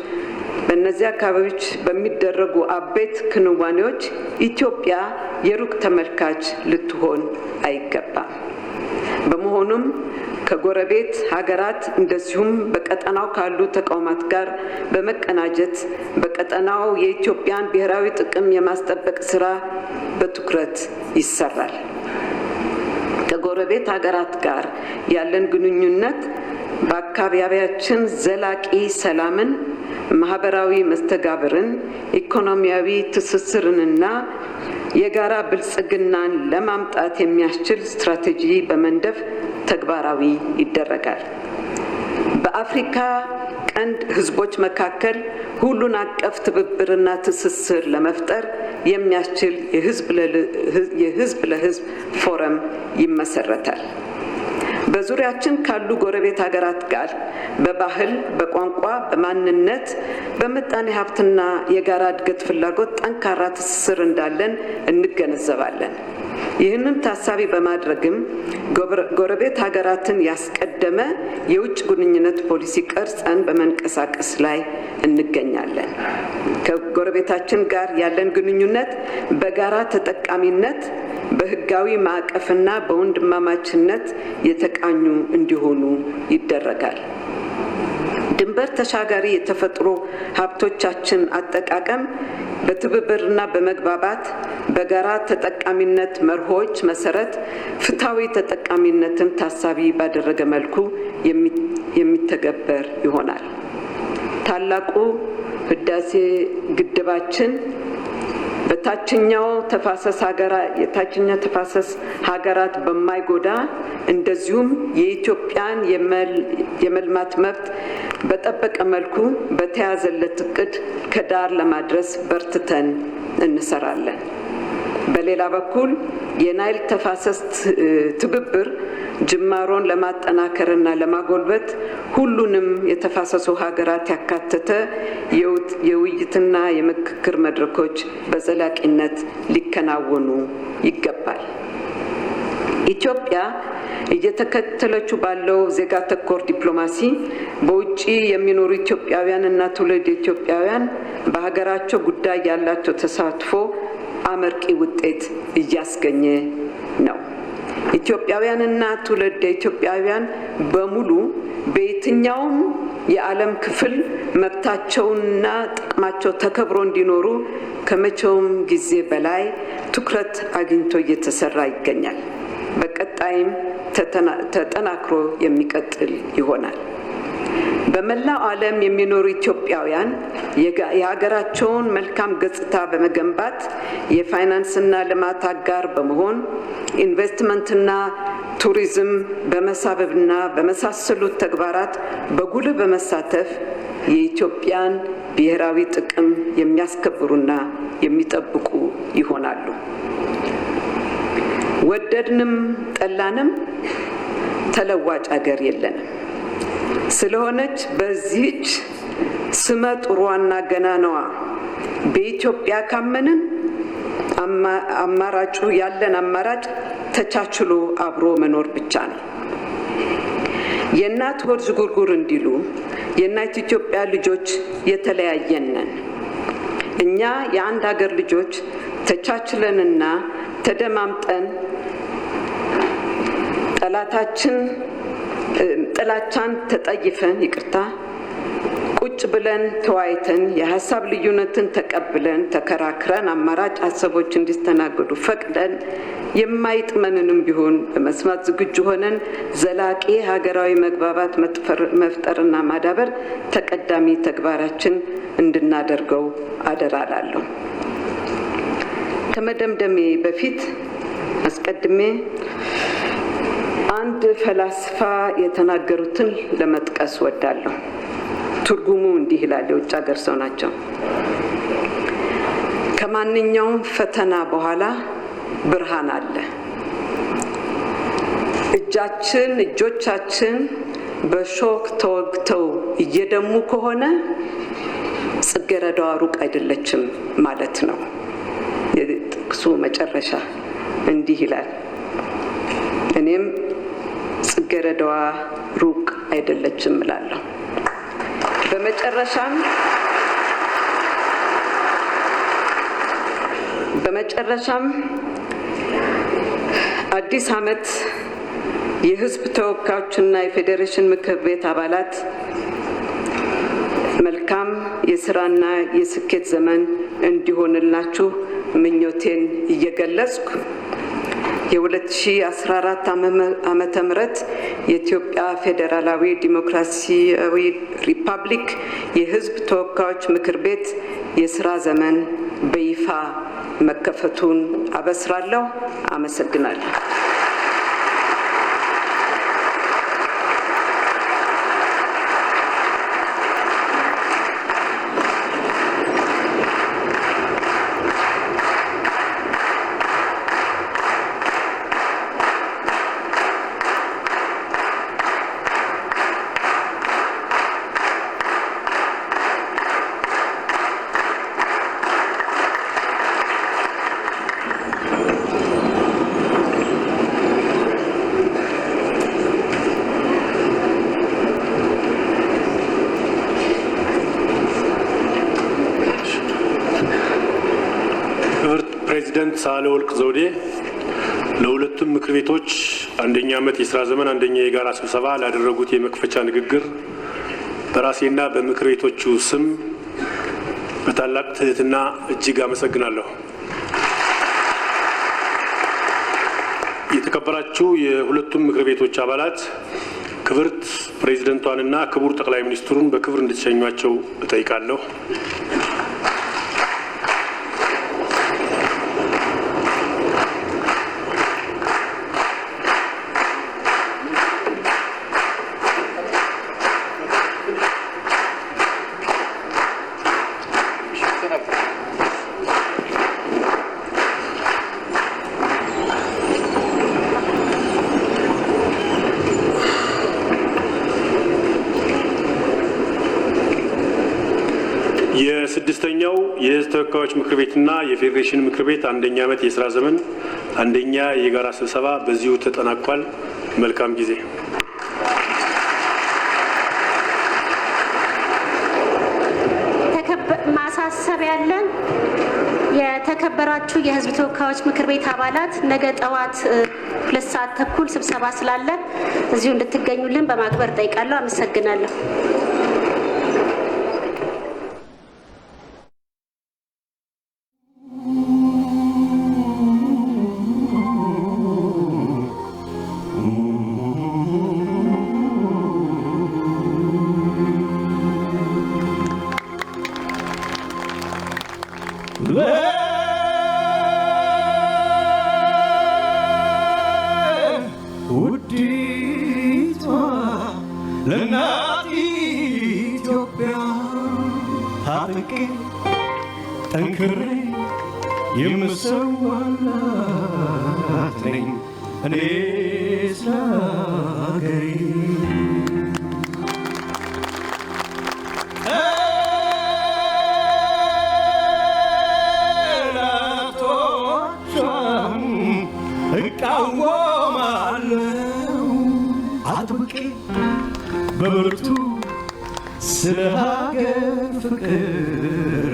በእነዚህ አካባቢዎች በሚደረጉ አበይት ክንዋኔዎች ኢትዮጵያ የሩቅ ተመልካች ልትሆን አይገባም። በመሆኑም ከጎረቤት ሀገራት እንደዚሁም በቀጠናው ካሉ ተቋማት ጋር በመቀናጀት በቀጠናው የኢትዮጵያን ብሔራዊ ጥቅም የማስጠበቅ ስራ በትኩረት ይሰራል። ከጎረቤት ሀገራት ጋር ያለን ግንኙነት በአካባቢያችን ዘላቂ ሰላምን፣ ማህበራዊ መስተጋብርን፣ ኢኮኖሚያዊ ትስስርንና የጋራ ብልጽግናን ለማምጣት የሚያስችል ስትራቴጂ በመንደፍ ተግባራዊ ይደረጋል። በአፍሪካ ቀንድ ህዝቦች መካከል ሁሉን አቀፍ ትብብርና ትስስር ለመፍጠር የሚያስችል የህዝብ ለህዝብ ፎረም ይመሰረታል። በዙሪያችን ካሉ ጎረቤት ሀገራት ጋር በባህል፣ በቋንቋ፣ በማንነት፣ በምጣኔ ሀብትና የጋራ እድገት ፍላጎት ጠንካራ ትስስር እንዳለን እንገነዘባለን። ይህንን ታሳቢ በማድረግም ጎረቤት ሀገራትን ያስቀደመ የውጭ ግንኙነት ፖሊሲ ቀርጸን በመንቀሳቀስ ላይ እንገኛለን። ከጎረቤታችን ጋር ያለን ግንኙነት በጋራ ተጠቃሚነት፣ በህጋዊ ማዕቀፍና በወንድማማችነት የተቃኙ እንዲሆኑ ይደረጋል። ድንበር ተሻጋሪ የተፈጥሮ ሀብቶቻችን አጠቃቀም በትብብርና በመግባባት በጋራ ተጠቃሚነት መርሆች መሰረት ፍትሃዊ ተጠቃሚነትን ታሳቢ ባደረገ መልኩ የሚተገበር ይሆናል። ታላቁ ህዳሴ ግድባችን የታችኛው ተፋሰስ ሀገራት በማይጎዳ እንደዚሁም የኢትዮጵያን የመልማት መብት በጠበቀ መልኩ በተያዘለት እቅድ ከዳር ለማድረስ በርትተን እንሰራለን። በሌላ በኩል የናይል ተፋሰስ ትብብር ጅማሮን ለማጠናከርና ለማጎልበት ሁሉንም የተፋሰሱ ሀገራት ያካተተ የውይይትና የምክክር መድረኮች በዘላቂነት ሊከናወኑ ይገባል። ኢትዮጵያ እየተከተለችው ባለው ዜጋ ተኮር ዲፕሎማሲ በውጭ የሚኖሩ ኢትዮጵያውያን እና ትውልደ ኢትዮጵያውያን በሀገራቸው ጉዳይ ያላቸው ተሳትፎ አመርቂ ውጤት እያስገኘ ነው። ኢትዮጵያውያንና ትውልደ ኢትዮጵያውያን በሙሉ በየትኛውም የዓለም ክፍል መብታቸውና ጥቅማቸው ተከብሮ እንዲኖሩ ከመቼውም ጊዜ በላይ ትኩረት አግኝቶ እየተሰራ ይገኛል። በቀጣይም ተጠናክሮ የሚቀጥል ይሆናል። በመላው ዓለም የሚኖሩ ኢትዮጵያውያን የሀገራቸውን መልካም ገጽታ በመገንባት የፋይናንስና ልማት አጋር በመሆን ኢንቨስትመንትና ቱሪዝም በመሳብና በመሳሰሉት ተግባራት በጉልህ በመሳተፍ የኢትዮጵያን ብሔራዊ ጥቅም የሚያስከብሩና የሚጠብቁ ይሆናሉ። ወደድንም ጠላንም ተለዋጭ ሀገር የለንም። ስለሆነች በዚህች ስመ ጥሩዋና ገናናዋ በኢትዮጵያ ካመንን ያለን አማራጭ ተቻችሎ አብሮ መኖር ብቻ ነው። የእናት ሆድ ዝጉርጉር እንዲሉ የእናት ኢትዮጵያ ልጆች የተለያየን ነን። እኛ የአንድ ሀገር ልጆች ተቻችለንና ተደማምጠን ጥላቻን ተጠይፈን ቁጭ ብለን ተወያይተን የሀሳብ ልዩነትን ተቀብለን ተከራክረን አማራጭ ሀሳቦች እንዲስተናገዱ ፈቅደን የማይጥመንንም ቢሆን በመስማት ዝግጁ ሆነን ዘላቂ ሀገራዊ መግባባት መፍጠርና ማዳበር ተቀዳሚ ተግባራችን እንድናደርገው አደራ እላለሁ። ከመደምደሜ በፊት አስቀድሜ አንድ ፈላስፋ የተናገሩትን ለመጥቀስ ወዳለሁ። ትርጉሙ እንዲህ ይላል። የውጭ ሀገር ሰው ናቸው። ከማንኛውም ፈተና በኋላ ብርሃን አለ። እጆቻችን በሾክ ተወግተው እየደሙ ከሆነ ጽጌረዳዋ ሩቅ አይደለችም ማለት ነው። የጥቅሱ መጨረሻ እንዲህ ይላል። እኔም ጽጌረዳዋ ሩቅ አይደለችም እላለሁ። በመጨረሻም በመጨረሻም አዲስ ዓመት የሕዝብ ተወካዮችና የፌዴሬሽን ምክር ቤት አባላት መልካም የስራና የስኬት ዘመን እንዲሆንላችሁ ምኞቴን እየገለጽኩ የ2014 ዓመተ ምህረት የኢትዮጵያ ፌዴራላዊ ዲሞክራሲያዊ ሪፐብሊክ የሕዝብ ተወካዮች ምክር ቤት የስራ ዘመን በይፋ መከፈቱን አበስራለሁ። አመሰግናለሁ። ፕሬዚዳንት ሳህለወርቅ ዘውዴ ለሁለቱም ምክር ቤቶች አንደኛ ዓመት የሥራ ዘመን አንደኛ የጋራ ስብሰባ ላደረጉት የመክፈቻ ንግግር በራሴና በምክር ቤቶቹ ስም በታላቅ ትህትና እጅግ አመሰግናለሁ። የተከበራችሁ የሁለቱም ምክር ቤቶች አባላት ክብርት ፕሬዚዳንቷንና ክቡር ጠቅላይ ሚኒስትሩን በክብር እንድትሸኟቸው እጠይቃለሁ። የስድስተኛው የሕዝብ ተወካዮች ምክር ቤትና የፌዴሬሽን ምክር ቤት አንደኛ ዓመት የሥራ ዘመን አንደኛ የጋራ ስብሰባ በዚሁ ተጠናቋል። መልካም ጊዜ። ማሳሰብ ያለን የተከበራችሁ የሕዝብ ተወካዮች ምክር ቤት አባላት ነገ ጠዋት 2 ሰዓት ተኩል ስብሰባ ስላለ እዚሁ እንድትገኙልን በማክበር ጠይቃለሁ። አመሰግናለሁ። ውዲቷ ለእናት ኢትዮጵያ ታጥቄ ጠንክሬ የምሰዋላት ነኝ እኔ ስለ አገሬ። እቃወማለሁ አጥብቄ በብርቱ ስለ ሀገር ፍቅር